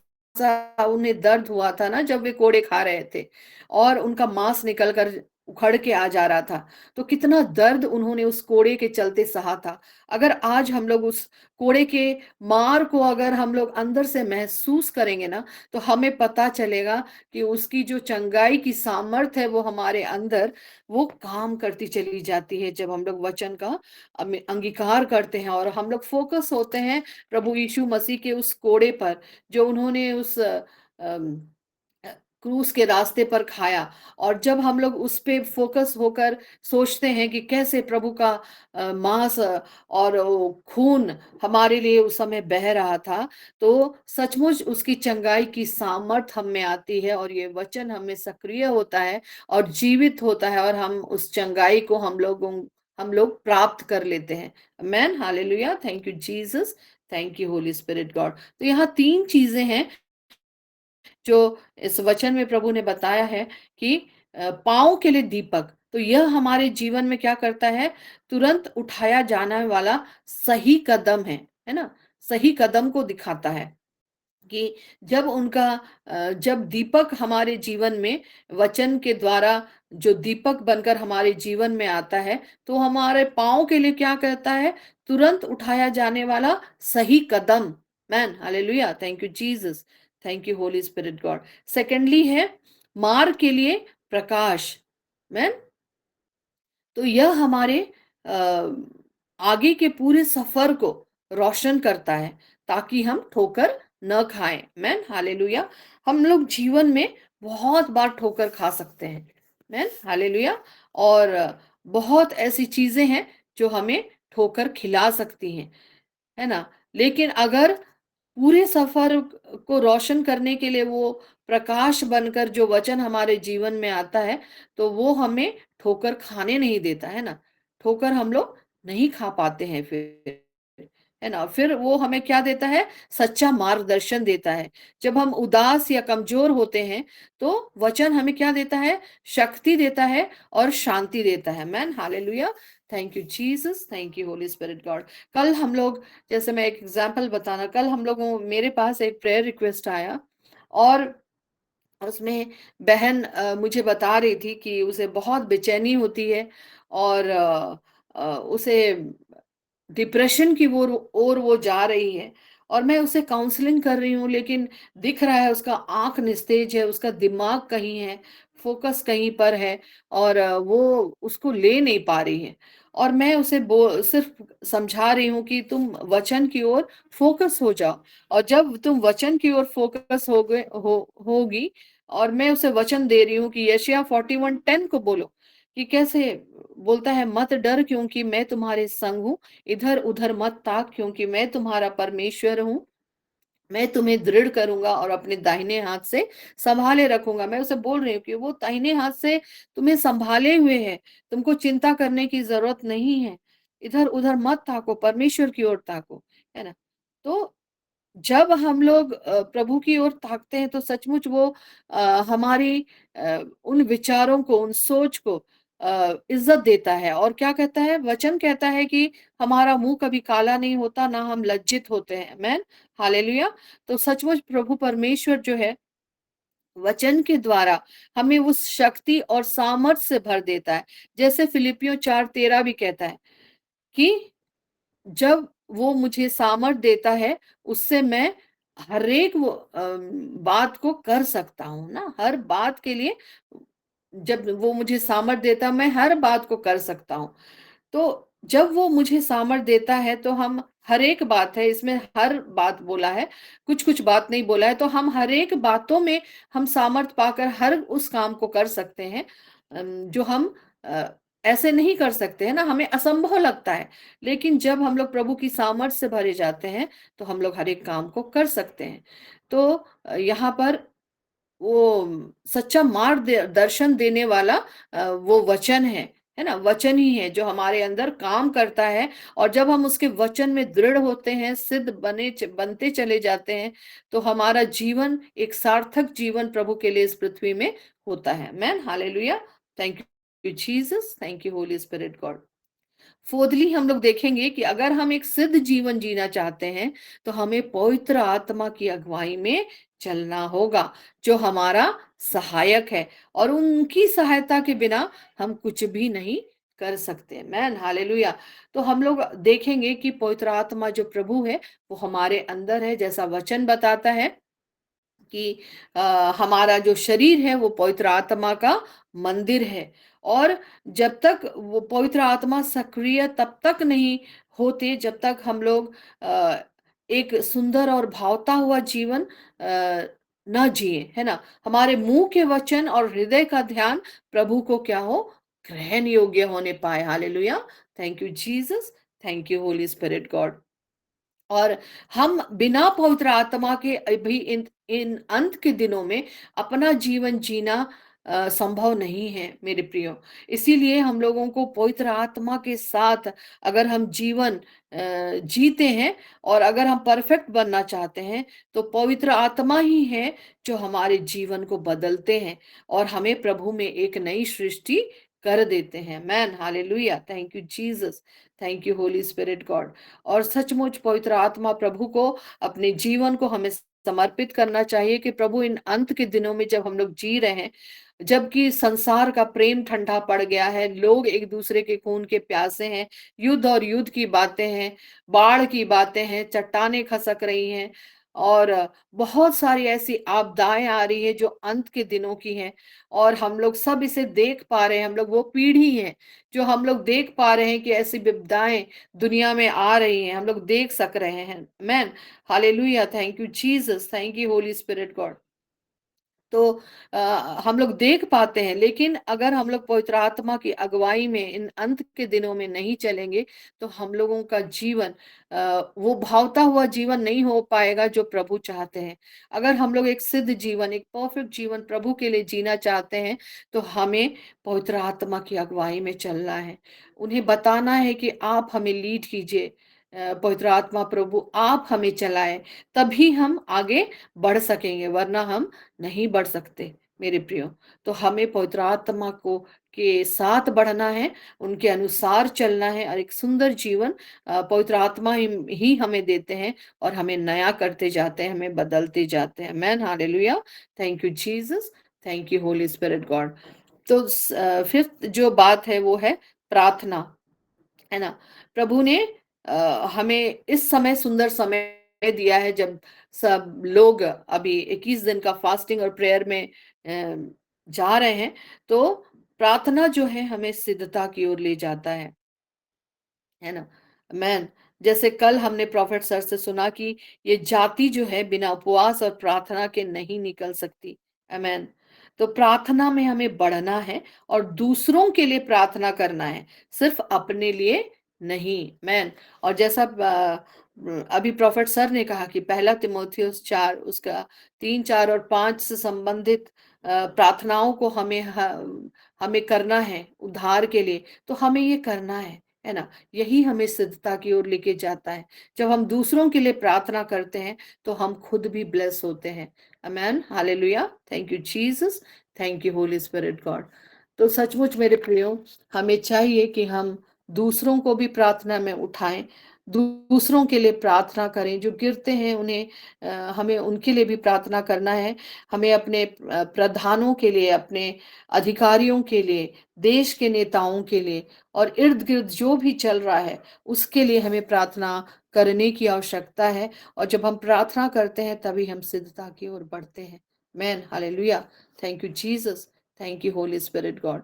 उन्हें दर्द हुआ था ना जब वे कोड़े खा रहे थे, और उनका मांस निकल कर उखड़ के आ जा रहा था, तो कितना दर्द उन्होंने उस कोड़े के चलते सहा था। अगर आज हम लोग उस कोड़े के मार को अगर हम लोग अंदर से महसूस करेंगे ना, तो हमें पता चलेगा कि उसकी जो चंगाई की सामर्थ है वो हमारे अंदर वो काम करती चली जाती है। जब हम लोग वचन का अंगीकार करते हैं और हम लोग फोकस होते हैं प्रभु यीशु मसीह के उस कोड़े पर, जो उन्होंने उस क्रूस के रास्ते पर खाया, और जब हम लोग उस पे फोकस होकर सोचते हैं कि कैसे प्रभु का मांस और वो खून हमारे लिए उस समय बह रहा था, तो सचमुच उसकी चंगाई की सामर्थ हम में आती है और ये वचन हमें सक्रिय होता है और जीवित होता है, और हम उस चंगाई को हम लोग प्राप्त कर लेते हैं। Amen, hallelujah, thank you Jesus, thank you Holy Spirit God. तो यहाँ 3 चीजें हैं जो इस वचन में प्रभु ने बताया है कि पाँव के लिए दीपक, तो यह हमारे जीवन में क्या करता है, तुरंत उठाया जाने वाला सही कदम है ना, सही कदम को दिखाता है कि जब दीपक हमारे जीवन में वचन के द्वारा जो दीपक बनकर हमारे जीवन में आता है, तो हमारे पाँव के लिए क्या कहता है, तुरंत उठाया जाने वाला सही कदम। Amen, hallelujah, thank you Jesus, thank you Holy Spirit God. Secondly है मार्ग के लिए प्रकाश। मैन, तो यह हमारे आगे के पूरे सफर को रोशन करता है ताकि हम ठोकर न खाएं। Man, hallelujah. हम लोग जीवन में बहुत बार ठोकर खा सकते हैं। Man, hallelujah. और बहुत ऐसी चीजें हैं जो हमें ठोकर खिला सकती हैं, है ना। लेकिन अगर पूरे सफर को रोशन करने के लिए वो प्रकाश बनकर जो वचन हमारे जीवन में आता है, तो वो हमें ठोकर खाने नहीं देता, है ना। ठोकर हम लोग नहीं खा पाते हैं फिर, है ना। फिर वो हमें क्या देता है, सच्चा मार्गदर्शन देता है। जब हम उदास या कमजोर होते हैं तो वचन हमें क्या देता है, शक्ति देता है और शांति देता है। Man, hallelujah, thank you Jesus, thank you Holy Spirit God. कल हम लोग, जैसे मैं एक एग्जांपल बताना, कल हम लोगों मेरे पास एक प्रेयर रिक्वेस्ट आया और उसमें बहन मुझे बता रही थी कि उसे बहुत बेचैनी होती है और उसे डिप्रेशन की ओर वो जा रही है, और मैं उसे काउंसलिंग कर रही हूँ, लेकिन दिख रहा है उसका आंख निस्तेज है, उसका दिमाग कहीं है, फोकस कहीं पर है, और वो उसको ले नहीं पा रही है। और मैं उसे सिर्फ समझा रही हूँ कि तुम वचन की ओर फोकस हो जाओ, और जब तुम वचन की ओर फोकस होगी, और मैं उसे वचन दे रही हूँ कि यशायाह 41:10 को बोलो, कि कैसे बोलता है, मत डर क्योंकि मैं तुम्हारे संग हूँ, इधर उधर मत ताक क्योंकि मैं तुम्हारा परमेश्वर हूँ, मैं तुम्हें दृढ़ करूंगा और अपने दाहिने हाथ से संभाले रखूंगा। मैं उसे बोल रही हूँ कि वो दाहिने हाथ से तुम्हें संभाले हुए है, तुमको चिंता करने की जरूरत नहीं है। इधर उधर मत ताको, परमेश्वर की ओर ताको, है ना। तो जब हम लोग प्रभु की ओर ताकते हैं तो सचमुच वो हमारी उन विचारों को, उन सोच को इज्जत देता है। और क्या कहता है, वचन कहता है कि हमारा मुंह कभी काला नहीं होता, ना हम लज्जित होते हैं। Man, hallelujah. तो सचमुच प्रभु परमेश्वर जो है वचन के द्वारा हमें उस शक्ति और सामर्थ से भर देता है। जैसे फिलिपियों 4:13 भी कहता है कि जब वो मुझे सामर्थ देता है, उससे मैं हर एक वो बात को कर सकता हूँ ना, हर बात के लिए जब वो मुझे सामर्थ देता, मैं हर बात को कर सकता हूँ। तो जब वो मुझे सामर्थ देता है तो हम हर एक बात है, इसमें हर बात बोला है, कुछ कुछ बात नहीं बोला है, तो हम हर एक बातों में हम सामर्थ पाकर हर उस काम को कर सकते हैं जो हम ऐसे नहीं कर सकते हैं ना, हमें असंभव लगता है। लेकिन जब हम लोग प्रभु की सामर्थ से भरे जाते हैं तो हम लोग हर एक काम को कर सकते हैं। तो यहाँ पर वो सच्चा मार्ग दर्शन देने वाला वो वचन है ना, वचन ही है जो हमारे अंदर काम करता है। और जब हम उसके वचन में दृढ़ होते हैं, सिद्ध बनते चले जाते हैं, तो हमारा जीवन एक सार्थक जीवन प्रभु के लिए इस पृथ्वी में होता है। Man, hallelujah, thank you Jesus, thank you Holy Spirit God. Fourthly हम लोग देखेंगे कि अगर हम एक सिद्ध जीवन जीना चाहते हैं तो हमें पवित्र आत्मा की अगुवाई में चलना होगा, जो हमारा सहायक है, और उनकी सहायता के बिना हम कुछ भी नहीं कर सकते। Man hallelujah. तो हम लोग देखेंगे कि पवित्र आत्मा जो प्रभु है वो हमारे अंदर है, जैसा वचन बताता है कि हमारा जो शरीर है वो पवित्र आत्मा का मंदिर है, और जब तक वो पवित्र आत्मा सक्रिय तब तक नहीं होते जब तक हम लोग अ, एक सुंदर और भावता हुआ जीवन न जिए, है ना। हमारे मुंह के वचन और हृदय का ध्यान प्रभु को क्या हो, ग्रहण योग्य होने पाए। Hallelujah. Thank you Jesus, thank you Holy Spirit God. और हम बिना पवित्र आत्मा के अभी इन इन अंत के दिनों में अपना जीवन जीना संभव नहीं है मेरे प्रियो। इसीलिए हम लोगों को पवित्र आत्मा के साथ अगर हम जीवन जीते हैं, और अगर हम परफेक्ट बनना चाहते हैं, तो पवित्र आत्मा ही है जो हमारे जीवन को बदलते हैं और हमें प्रभु में एक नई सृष्टि कर देते हैं। Man hallelujah. Thank you Jesus, thank you Holy Spirit God. और सचमुच पवित्र आत्मा प्रभु को अपने जीवन को हमें समर्पित करना चाहिए कि प्रभु इन अंत के दिनों में जब हम लोग जी रहे हैं, जबकि संसार का प्रेम ठंडा पड़ गया है, लोग एक दूसरे के खून के प्यासे हैं, युद्ध और युद्ध की बातें हैं, बाढ़ की बातें हैं, चट्टानें खसक रही हैं, और बहुत सारी ऐसी आपदाएं आ रही है जो अंत के दिनों की हैं, और हम लोग सब इसे देख पा रहे हैं। हम लोग वो पीढ़ी हैं जो हम लोग देख पा रहे हैं कि ऐसी विपदाएं दुनिया में आ रही हैं, हम लोग देख सक रहे हैं। Man hallelujah. Thank you Jesus, thank you Holy Spirit God. तो अ, हम लोग देख पाते हैं, लेकिन अगर हम लोग पवित्र आत्मा की अगुवाई में इन अंत के दिनों में नहीं चलेंगे, तो हम लोगों का जीवन वो भावता हुआ जीवन नहीं हो पाएगा जो प्रभु चाहते हैं। अगर हम लोग एक सिद्ध जीवन, एक परफेक्ट जीवन प्रभु के लिए जीना चाहते हैं, तो हमें पवित्र आत्मा की अगुवाई में चलना है। उन्हें बताना है कि आप हमें लीड कीजिए, पवित्र आत्मा प्रभु आप हमें चलाएं, तभी हम आगे बढ़ सकेंगे, वरना हम नहीं बढ़ सकते मेरे प्रियो। तो हमें पवित्र आत्मा को के साथ बढ़ना है, उनके अनुसार चलना है, और एक सुंदर जीवन पवित्र आत्मा ही हमें देते हैं, और हमें नया करते जाते हैं, हमें बदलते जाते हैं। Man hallelujah. Thank you Jesus, thank you Holy Spirit God. तो फिफ्थ जो बात है वो है प्रार्थना, है ना। प्रभु ने हमें इस समय सुंदर समय दिया है जब सब लोग अभी 21 दिन का फास्टिंग और प्रेयर में जा रहे हैं। तो प्रार्थना जो है हमें सिद्धता की ओर ले जाता है ना। मैन, जैसे कल हमने प्रॉफेट सर से सुना कि ये जाति जो है बिना उपवास और प्रार्थना के नहीं निकल सकती। आमेन। तो प्रार्थना में हमें बढ़ना है और दूसरों के लिए प्रार्थना करना है, सिर्फ अपने लिए नहीं। मैन। और जैसा अभी प्रॉफेट सर ने कहा कि पहला तिमोथियुस 4 उसका 3, 4 और 5 से संबंधित प्रार्थनाओं को हमें करना है उद्धार के लिए, तो हमें ये करना है ना। यही हमें सिद्धता की ओर लेके जाता है। जब हम दूसरों के लिए प्रार्थना करते हैं तो हम खुद भी ब्लेस होते हैं। Amen hallelujah. Thank you Jesus, thank you Holy Spirit God. तो सचमुच मेरे प्रियो, हमें चाहिए कि हम दूसरों को भी प्रार्थना में उठाएं, दूसरों के लिए प्रार्थना करें, जो गिरते हैं उन्हें हमें उनके लिए भी प्रार्थना करना है। हमें अपने प्रधानों के लिए, अपने अधिकारियों के लिए, देश के नेताओं के लिए, और इर्द गिर्द जो भी चल रहा है उसके लिए हमें प्रार्थना करने की आवश्यकता है। और जब हम प्रार्थना करते हैं तभी हम सिद्धता की ओर बढ़ते हैं। Man hallelujah. Thank you Jesus, thank you Holy Spirit God.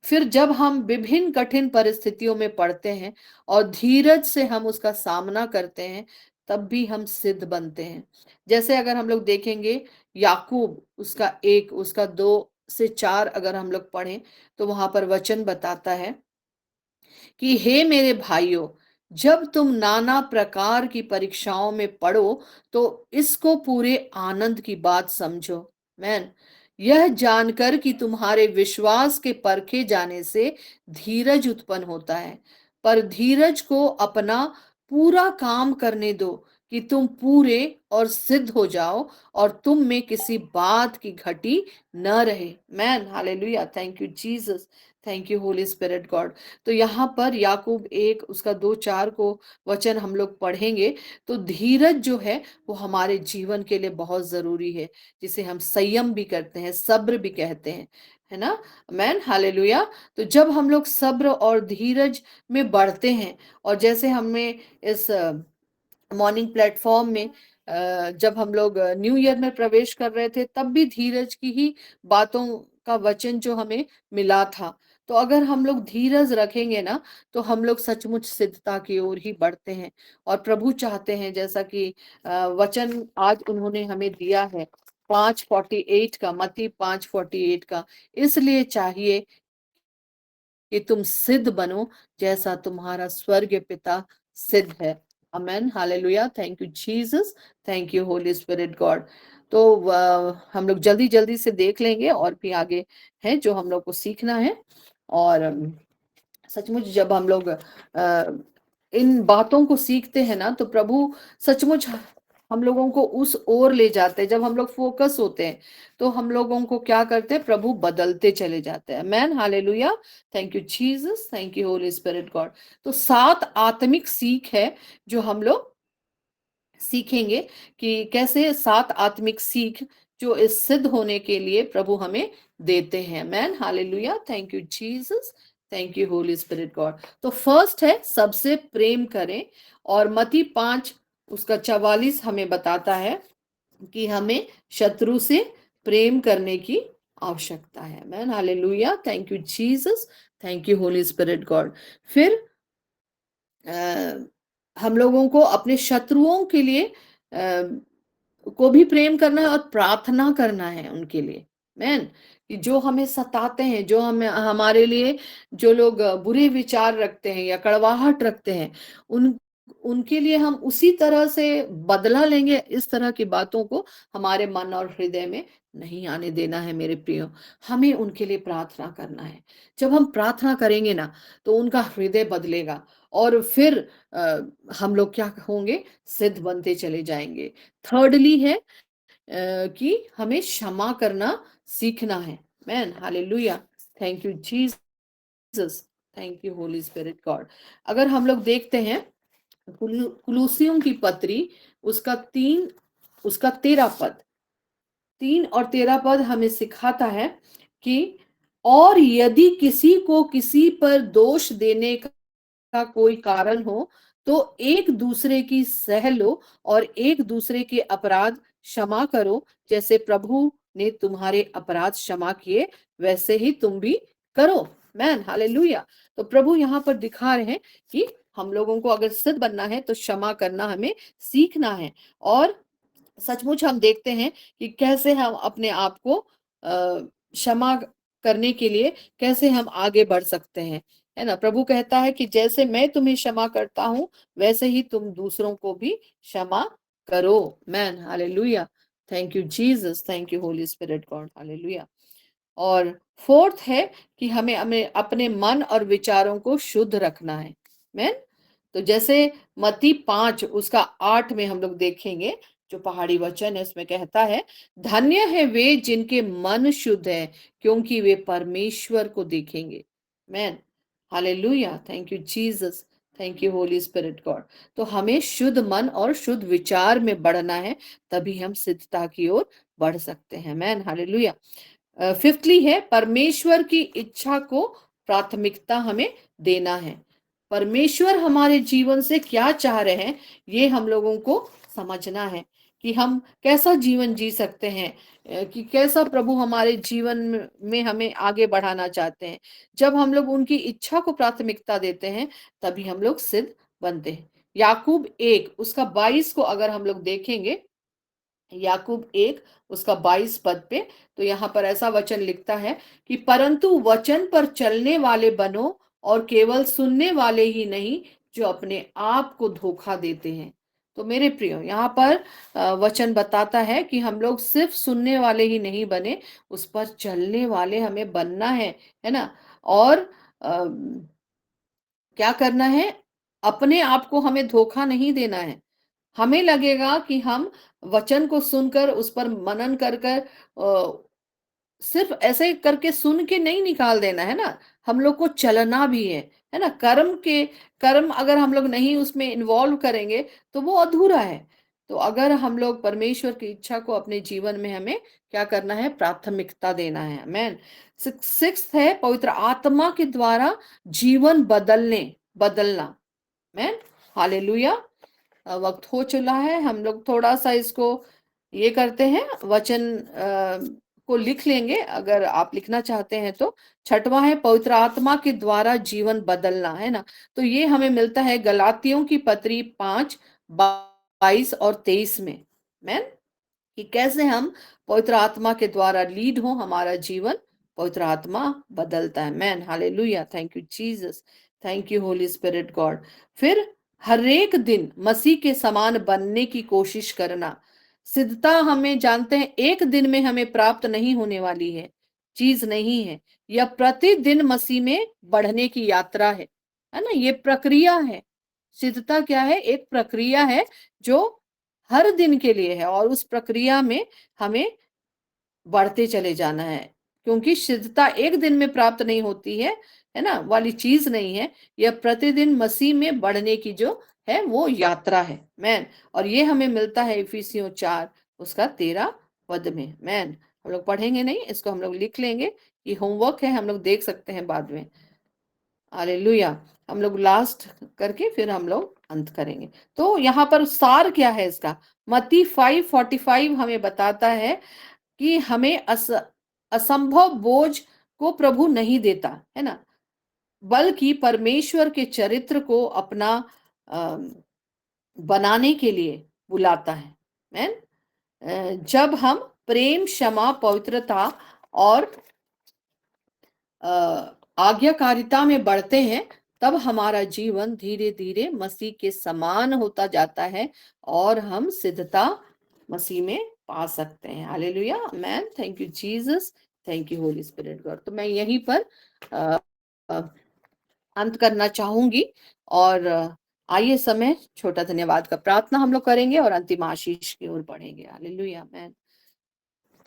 फिर जब हम विभिन्न कठिन परिस्थितियों में पड़ते हैं और धीरज से हम उसका सामना करते हैं, तब भी हम सिद्ध बनते हैं। जैसे अगर हम लोग देखेंगे याकूब, उसका 1 उसका 2 से 4 अगर हम लोग पढ़ें, तो वहां पर वचन बताता है कि हे मेरे भाइयों, जब तुम नाना प्रकार की परीक्षाओं में पड़ो, तो इसको पूरे आनंद की बात समझो। मैन, यह जानकर कि तुम्हारे विश्वास के परखे जाने से धीरज उत्पन्न होता है, पर धीरज को अपना पूरा काम करने दो, कि तुम पूरे और सिद्ध हो जाओ, और तुम में किसी बात की घटी न रहे। Man hallelujah. Thank you Jesus, thank you Holy Spirit God. तो यहाँ पर याकूब 1 उसका 2-4 को वचन हम लोग पढ़ेंगे। तो धीरज जो है वो हमारे जीवन के लिए बहुत जरूरी है, जिसे हम संयम भी करते हैं, सब्र भी कहते हैं, है ना। Man hallelujah. तो जब हम लोग सब्र और धीरज में बढ़ते हैं, और जैसे हमें इस मॉर्निंग प्लेटफॉर्म में जब हम लोग न्यू ईयर में प्रवेश कर रहे थे, तब भी धीरज की ही बातों का वचन जो हमें मिला था। तो अगर हम लोग धीरज रखेंगे ना, तो हम लोग सचमुच सिद्धता की ओर ही बढ़ते हैं। और प्रभु चाहते हैं, जैसा कि वचन आज उन्होंने हमें दिया है 5:48 का, मत्ती 5:48 का, इसलिए चाहिए कि तुम सिद्ध बनो जैसा तुम्हारा स्वर्गीय पिता सिद्ध है। Amen, hallelujah. Thank you Jesus, thank you Holy Spirit God. तो हम लोग जल्दी जल्दी से देख लेंगे, और भी आगे है जो हम लोग को सीखना है। और सचमुच जब हम लोग इन बातों को सीखते हैं ना, तो प्रभु सचमुच हम लोगों को उस ओर ले जाते हैं। जब हम लोग फोकस होते हैं, तो हम लोगों को क्या करते हैं, प्रभु बदलते चले जाते हैं। Man hallelujah. Thank you Jesus, thank you Holy Spirit God. तो 7 आत्मिक सीख है जो हम लोग सीखेंगे, कि कैसे 7 आत्मिक सीख जो इस सिद्ध होने के लिए प्रभु हमें देते हैं। Man hallelujah. Thank you Jesus, thank you Holy Spirit God. तो फर्स्ट है सबसे प्रेम करें, और मत्ती 5 उसका 44 हमें बताता है कि हमें शत्रु से प्रेम करने की आवश्यकता है। Man hallelujah. Thank you Jesus, thank you Holy Spirit God. फिर हम लोगों को अपने शत्रुओं के लिए को भी प्रेम करना है, और प्रार्थना करना है उनके लिए। मैन, कि जो हमें सताते हैं, जो हमें हमारे लिए जो लोग बुरे विचार रखते हैं या कड़वाहट रखते हैं, उनके लिए हम उसी तरह से बदला लेंगे, इस तरह की बातों को हमारे मन और हृदय में नहीं आने देना है। मेरे प्रियो, हमें उनके लिए प्रार्थना करना है। जब हम प्रार्थना करेंगे ना, तो उनका हृदय बदलेगा, और फिर हम लोग क्या होंगे, सिद्ध बनते चले जाएंगे। थर्डली है कि हमें क्षमा करना सीखना है। Man hallelujah. Thank you Jesus, thank you Holy Spirit God. अगर हम लोग देखते हैं कुलूसियों की पत्री, उसका 13 पद, 3 और 13 पद हमें सिखाता है कि और यदि किसी को किसी पर दोष देने का कोई कारण हो, तो एक दूसरे की सह लो, और एक दूसरे के अपराध क्षमा करो, जैसे प्रभु ने तुम्हारे अपराध क्षमा किए, वैसे ही तुम भी करो। Man hallelujah. तो प्रभु यहाँ पर दिखा रहे हैं कि हम लोगों को अगर सिद्ध बनना है, तो क्षमा करना हमें सीखना है। और सचमुच हम देखते हैं कि कैसे हम अपने आप को क्षमा करने के लिए कैसे हम आगे बढ़ सकते हैं, है ना। प्रभु कहता है कि जैसे मैं तुम्हें क्षमा करता हूं, वैसे ही तुम दूसरों को भी क्षमा करो। Man hallelujah. Thank you Jesus, thank you Holy Spirit God, hallelujah. और फोर्थ है कि हमें हमें अपने मन और विचारों को शुद्ध रखना है। मैन, तो जैसे मत्ती 5 उसका 8 में हम लोग देखेंगे, जो पहाड़ी वचन है, इसमें कहता है, धन्य है वे जिनके मन शुद्ध है, क्योंकि वे परमेश्वर को देखेंगे। Man hallelujah. Thank you Jesus, thank you Holy Spirit God. तो हमें शुद्ध मन और शुद्ध विचार में बढ़ना है, तभी हम सिद्धता की ओर बढ़ सकते हैं। Man hallelujah. फिफ्थली है परमेश्वर की इच्छा को प्राथमिकता हमें देना है। परमेश्वर हमारे जीवन से क्या चाह रहे हैं, ये हम लोगों को समझना है, कि हम कैसा जीवन जी सकते हैं, कि कैसा प्रभु हमारे जीवन में हमें आगे बढ़ाना चाहते हैं। जब हम लोग उनकी इच्छा को प्राथमिकता देते हैं, तभी हम लोग सिद्ध बनते हैं। याकूब 1 उसका 22 को अगर हम लोग देखेंगे, याकूब 1 उसका 22 पद पे, तो यहाँ पर ऐसा वचन लिखता है कि परंतु वचन पर चलने वाले बनो, और केवल सुनने वाले ही नहीं, जो अपने आप को धोखा देते हैं। तो मेरे प्रियो, यहाँ पर वचन बताता है कि हम लोग सिर्फ सुनने वाले ही नहीं बने, उस पर चलने वाले हमें बनना है ना। और क्या करना है, अपने आप को हमें धोखा नहीं देना है। हमें लगेगा कि हम वचन को सुनकर उस पर मनन कर कर सिर्फ ऐसे करके सुन के नहीं निकाल देना है ना। हम लोग को चलना भी है ना। कर्म अगर हम लोग नहीं उसमें इन्वॉल्व करेंगे तो वो अधूरा है। तो अगर हम लोग परमेश्वर की इच्छा को अपने जीवन में हमें क्या करना है, प्राथमिकता देना है। आमेन। सिक्स्थ है पवित्र आत्मा के द्वारा जीवन बदलना। आमेन, हालेलुया। वक्त हो चला है, हम लोग थोड़ा सा इसको ये करते हैं, वचन को लिख लेंगे अगर आप लिखना चाहते हैं तो। छठवां है पवित्र आत्मा के द्वारा जीवन बदलना, है ना। तो ये हमें मिलता है गलातियों की पत्री 5:22 और 23 में। मैन, कि कैसे हम पवित्र आत्मा के द्वारा लीड हो, हमारा जीवन पवित्र आत्मा बदलता है। Man, hallelujah, thank you Jesus, thank you Holy Spirit God. फिर हर एक दिन मसीह के समान बनने की कोशिश करना। सिद्धता हमें जानते हैं एक दिन में हमें प्राप्त नहीं होने वाली है, चीज नहीं है। यह प्रतिदिन मसीह में बढ़ने की यात्रा है ना। ये प्रक्रिया है। सिद्धता क्या है? एक प्रक्रिया है जो हर दिन के लिए है, और उस प्रक्रिया में हमें बढ़ते चले जाना है, क्योंकि सिद्धता एक दिन में प्राप्त नहीं होती है ना, वाली चीज नहीं है। यह प्रतिदिन मसीह में बढ़ने की जो है वो यात्रा है। मैन, और ये हमें मिलता है इफिसियों 4 उसका 13 पद में। मैन, हम लोग पढ़ेंगे नहीं, इसको हम लोग लिख लेंगे, ये होमवर्क है, हम लोग देख सकते हैं बाद में। हालेलुया। हम लोग लास्ट करके फिर हम लोग अंत करेंगे। तो यहाँ पर सार क्या है इसका? मत्ती 5:45 हमें बताता है कि हमें असंभव बोझ को प्रभु नहीं देता, है ना, बल्कि परमेश्वर के चरित्र को अपना बनाने के लिए बुलाता है। जब हम प्रेम, क्षमा, पवित्रता और आज्ञाकारिता में बढ़ते हैं, तब हमारा जीवन धीरे धीरे मसीह के समान होता जाता है और हम सिद्धता मसीह में पा सकते हैं। Hallelujah, amen, thank you Jesus, thank you Holy Spirit God. तो मैं यहीं पर अंत करना चाहूंगी, और आइए समय छोटा धन्यवाद का प्रार्थना हम लोग करेंगे और अंतिम आशीष की ओर बढ़ेंगे। Hallelujah, amen.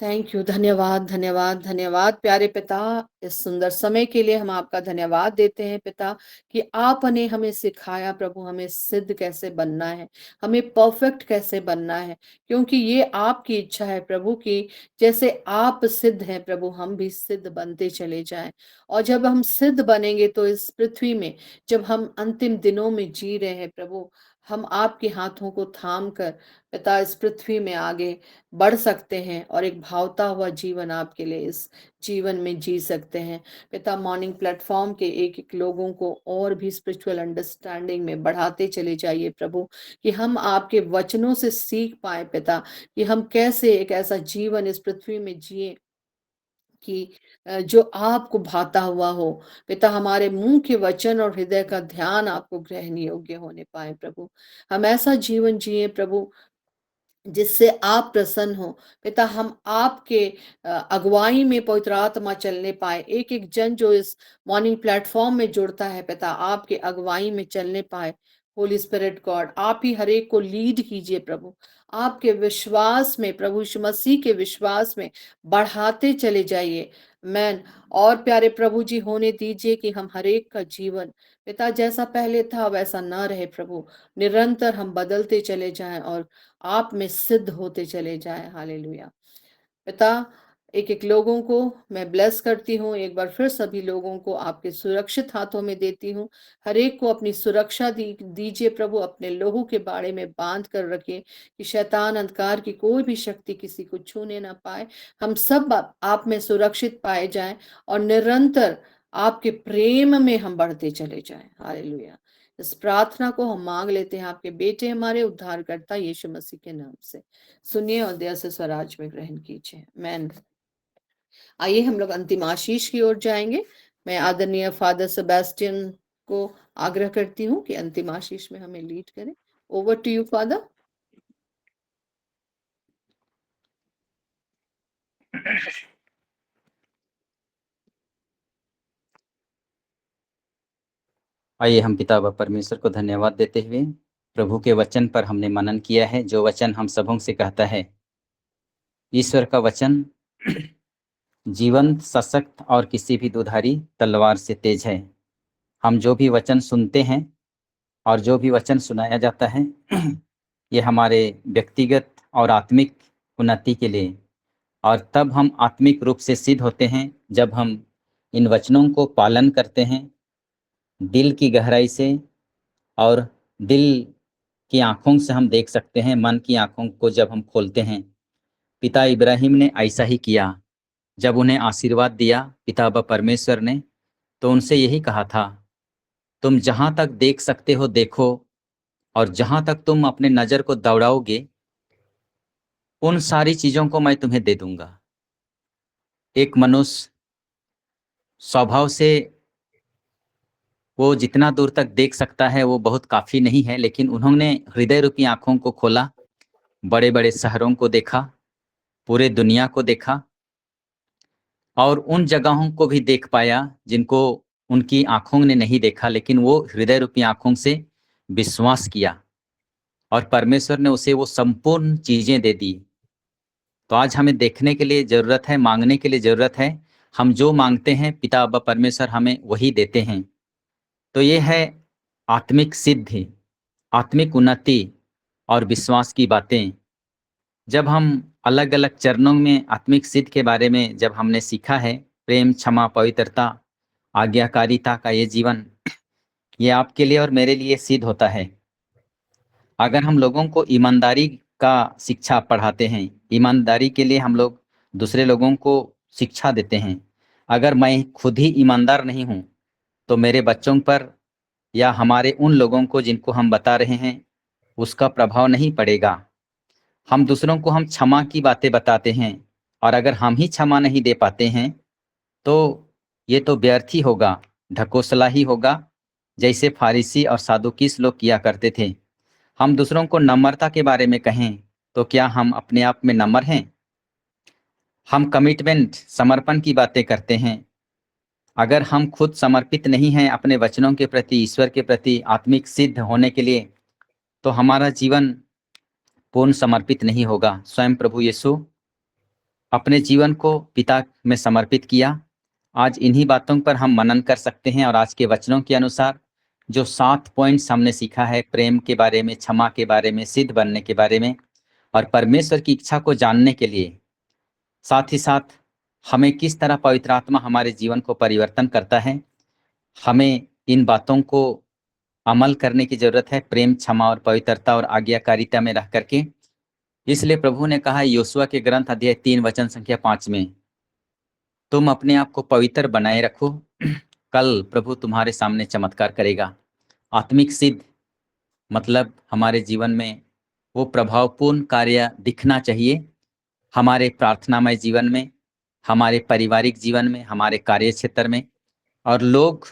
थैंक यू, धन्यवाद धन्यवाद धन्यवाद प्यारे पिता, इस सुंदर समय के लिए हम आपका धन्यवाद देते हैं पिता, कि आपने हमें सिखाया प्रभु, हमें सिद्ध कैसे बनना है, हमें परफेक्ट कैसे बनना है, क्योंकि ये आपकी इच्छा है प्रभु की जैसे आप सिद्ध हैं प्रभु, हम भी सिद्ध बनते चले जाएं। और जब हम सिद्ध बनेंगे तो इस पृथ्वी में, जब हम अंतिम दिनों में जी रहे हैं प्रभु, हम आपके हाथों को थाम कर पिता इस पृथ्वी में आगे बढ़ सकते हैं और एक भावता हुआ जीवन आपके लिए इस जीवन में जी सकते हैं पिता। मॉर्निंग प्लेटफॉर्म के एक एक लोगों को और भी स्पिरिचुअल अंडरस्टैंडिंग में बढ़ाते चले जाइए प्रभु, कि हम आपके वचनों से सीख पाए पिता, कि हम कैसे एक ऐसा जीवन इस पृथ्वी में जिए कि जो आपको भाता हुआ हो पिता। हमारे मुंह के वचन और हृदय का ध्यान आपको ग्रहण योग्य होने पाए प्रभु। हम ऐसा जीवन जिए प्रभु जिससे आप प्रसन्न हो पिता। हम आपके अगुवाई में पवित्र आत्मा चलने पाए। एक एक जन जो इस मॉर्निंग प्लेटफॉर्म में जुड़ता है पिता, आपके अगुवाई में चलने पाए। होली स्पिरिट गॉड, आप ही हर एक को लीड कीजिए प्रभु, आपके विश्वास में प्रभु यीशु मसीह के विश्वास में बढ़ाते चले जाइए। मैन, और प्यारे प्रभु जी होने दीजिए कि हम हर एक का जीवन पिता जैसा पहले था वैसा ना रहे प्रभु, निरंतर हम बदलते चले जाएं और आप में सिद्ध होते चले जाएं। हालेलुया पिता, एक एक लोगों को मैं ब्लेस करती हूँ, एक बार फिर सभी लोगों को आपके सुरक्षित हाथों में देती हूँ। हर एक को अपनी सुरक्षा दीजिए प्रभु, अपने लोगों के बारे में बांध कर रखिए कि शैतान अंधकार की कोई भी शक्ति किसी को छूने ना पाए। हम सब आप में सुरक्षित पाए जाएं और निरंतर आपके प्रेम में हम बढ़ते चले जाएं। हालेलुया। इस प्रार्थना को हम मांग लेते हैं आपके बेटे हमारे उद्धारकर्ता यीशु मसीह के नाम से। सुनिए और दया से स्वराज में ग्रहण कीजिए। आमेन। आइए हम लोग अंतिम आशीष की ओर जाएंगे। मैं आदरणीय फादर सेबेस्टियन को आग्रह करती हूँ कि अंतिम आशीष में हमें लीड करें। Over to you father. आइए हम पिता व परमेश्वर को धन्यवाद देते हुए प्रभु के वचन पर हमने मनन किया है, जो वचन हम सबों से कहता है, ईश्वर का वचन जीवंत, सशक्त और किसी भी दुधारी तलवार से तेज है। हम जो भी वचन सुनते हैं और जो भी वचन सुनाया जाता है ये हमारे व्यक्तिगत और आत्मिक उन्नति के लिए, और तब हम आत्मिक रूप से सिद्ध होते हैं जब हम इन वचनों को पालन करते हैं दिल की गहराई से, और दिल की आंखों से हम देख सकते हैं, मन की आंखों को जब हम खोलते हैं। पिता इब्राहिम ने ऐसा ही किया। जब उन्हें आशीर्वाद दिया पिता व परमेश्वर ने, तो उनसे यही कहा था, तुम जहां तक देख सकते हो देखो, और जहां तक तुम अपने नजर को दौड़ाओगे उन सारी चीजों को मैं तुम्हें दे दूंगा। एक मनुष्य स्वभाव से वो जितना दूर तक देख सकता है वो बहुत काफी नहीं है, लेकिन उन्होंने हृदय रूपी आंखों को खोला, बड़े बड़े शहरों को देखा, पूरे दुनिया को देखा, और उन जगहों को भी देख पाया जिनको उनकी आंखों ने नहीं देखा, लेकिन वो हृदय रूपी आंखों से विश्वास किया और परमेश्वर ने उसे वो संपूर्ण चीजें दे दी। तो आज हमें देखने के लिए जरूरत है, मांगने के लिए जरूरत है। हम जो मांगते हैं पिता अब्बा परमेश्वर हमें वही देते हैं। तो ये है आत्मिक सिद्धि, आत्मिक उन्नति और विश्वास की बातें। जब हम अलग अलग चरणों में आत्मिक सिद्ध के बारे में जब हमने सीखा है, प्रेम, क्षमा, पवित्रता, आज्ञाकारिता का ये जीवन, ये आपके लिए और मेरे लिए सिद्ध होता है। अगर हम लोगों को ईमानदारी का शिक्षा पढ़ाते हैं, ईमानदारी के लिए हम लोग दूसरे लोगों को शिक्षा देते हैं, अगर मैं खुद ही ईमानदार नहीं हूँ तो मेरे बच्चों पर या हमारे उन लोगों को जिनको हम बता रहे हैं उसका प्रभाव नहीं पड़ेगा। हम दूसरों को हम क्षमा की बातें बताते हैं, और अगर हम ही क्षमा नहीं दे पाते हैं तो ये तो व्यर्थ ही होगा, ढकोसला ही होगा, जैसे फारिसी और सादुकीस लोग किया करते थे। हम दूसरों को नम्रता के बारे में कहें तो क्या हम अपने आप में नम्र हैं? हम कमिटमेंट, समर्पण की बातें करते हैं, अगर हम खुद समर्पित नहीं हैं अपने वचनों के प्रति, ईश्वर के प्रति आत्मिक सिद्ध होने के लिए, तो हमारा जीवन पूर्ण समर्पित नहीं होगा। स्वयं प्रभु यीशु अपने जीवन को पिता में समर्पित किया। आज इन्हीं बातों पर हम मनन कर सकते हैं, और आज के वचनों के अनुसार जो 7 पॉइंट्स हमने सीखा है, प्रेम के बारे में, क्षमा के बारे में, सिद्ध बनने के बारे में, और परमेश्वर की इच्छा को जानने के लिए, साथ ही साथ हमें किस तरह पवित्र आत्मा हमारे जीवन को परिवर्तन करता है, हमें इन बातों को अमल करने की जरूरत है, प्रेम, क्षमा और पवित्रता और आज्ञाकारिता में रह करके। इसलिए प्रभु ने कहा योशुआ के ग्रंथ अध्याय 3 वचन संख्या 5 में, तुम अपने आप को पवित्र बनाए रखो, कल प्रभु तुम्हारे सामने चमत्कार करेगा। आत्मिक सिद्ध मतलब हमारे जीवन में वो प्रभावपूर्ण कार्य दिखना चाहिए, हमारे प्रार्थनामय जीवन में, हमारे पारिवारिक जीवन में, हमारे कार्य क्षेत्र में, और लोग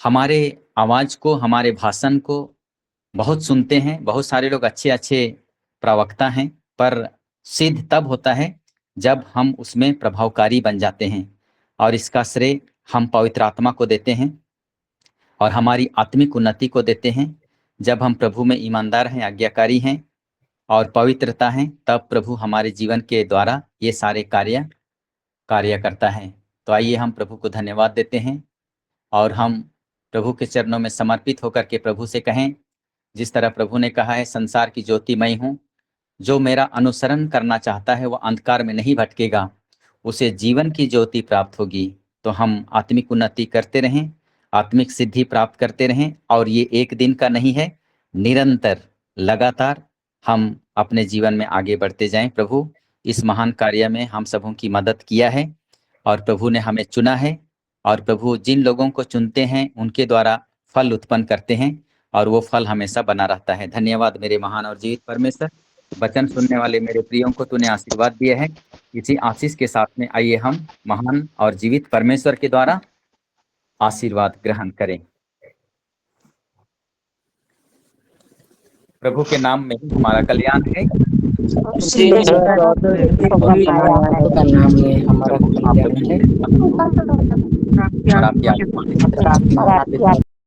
हमारे आवाज को, हमारे भाषण को बहुत सुनते हैं। बहुत सारे लोग अच्छे अच्छे प्रवक्ता हैं, पर सिद्ध तब होता है जब हम उसमें प्रभावकारी बन जाते हैं, और इसका श्रेय हम पवित्र आत्मा को देते हैं और हमारी आत्मिक उन्नति को देते हैं। जब हम प्रभु में ईमानदार हैं, आज्ञाकारी हैं और पवित्रता हैं, तब प्रभु हमारे जीवन के द्वारा ये सारे कार्य करता है। तो आइए हम प्रभु को धन्यवाद देते हैं और हम प्रभु के चरणों में समर्पित होकर के प्रभु से कहें, जिस तरह प्रभु ने कहा है, संसार की ज्योति मैं हूँ, जो मेरा अनुसरण करना चाहता है वो अंधकार में नहीं भटकेगा, उसे जीवन की ज्योति प्राप्त होगी। तो हम आत्मिक उन्नति करते रहें, आत्मिक सिद्धि प्राप्त करते रहें, और ये एक दिन का नहीं है, निरंतर लगातार हम अपने जीवन में आगे बढ़ते जाएं। प्रभु इस महान कार्य में हम सबों की मदद किया है और प्रभु ने हमें चुना है, और प्रभु जिन लोगों को चुनते हैं उनके द्वारा फल उत्पन्न करते हैं और वो फल हमेशा बना रहता है। धन्यवाद मेरे महान और जीवित परमेश्वर, वचन सुनने वाले मेरे प्रियों को तूने आशीर्वाद दिया है। इसी आशीष के साथ में आइए हम महान और जीवित परमेश्वर के द्वारा आशीर्वाद ग्रहण करें। प्रभु के नाम में हमारा कल्याण है, नाम में हमारा कल्याण है। और आपकी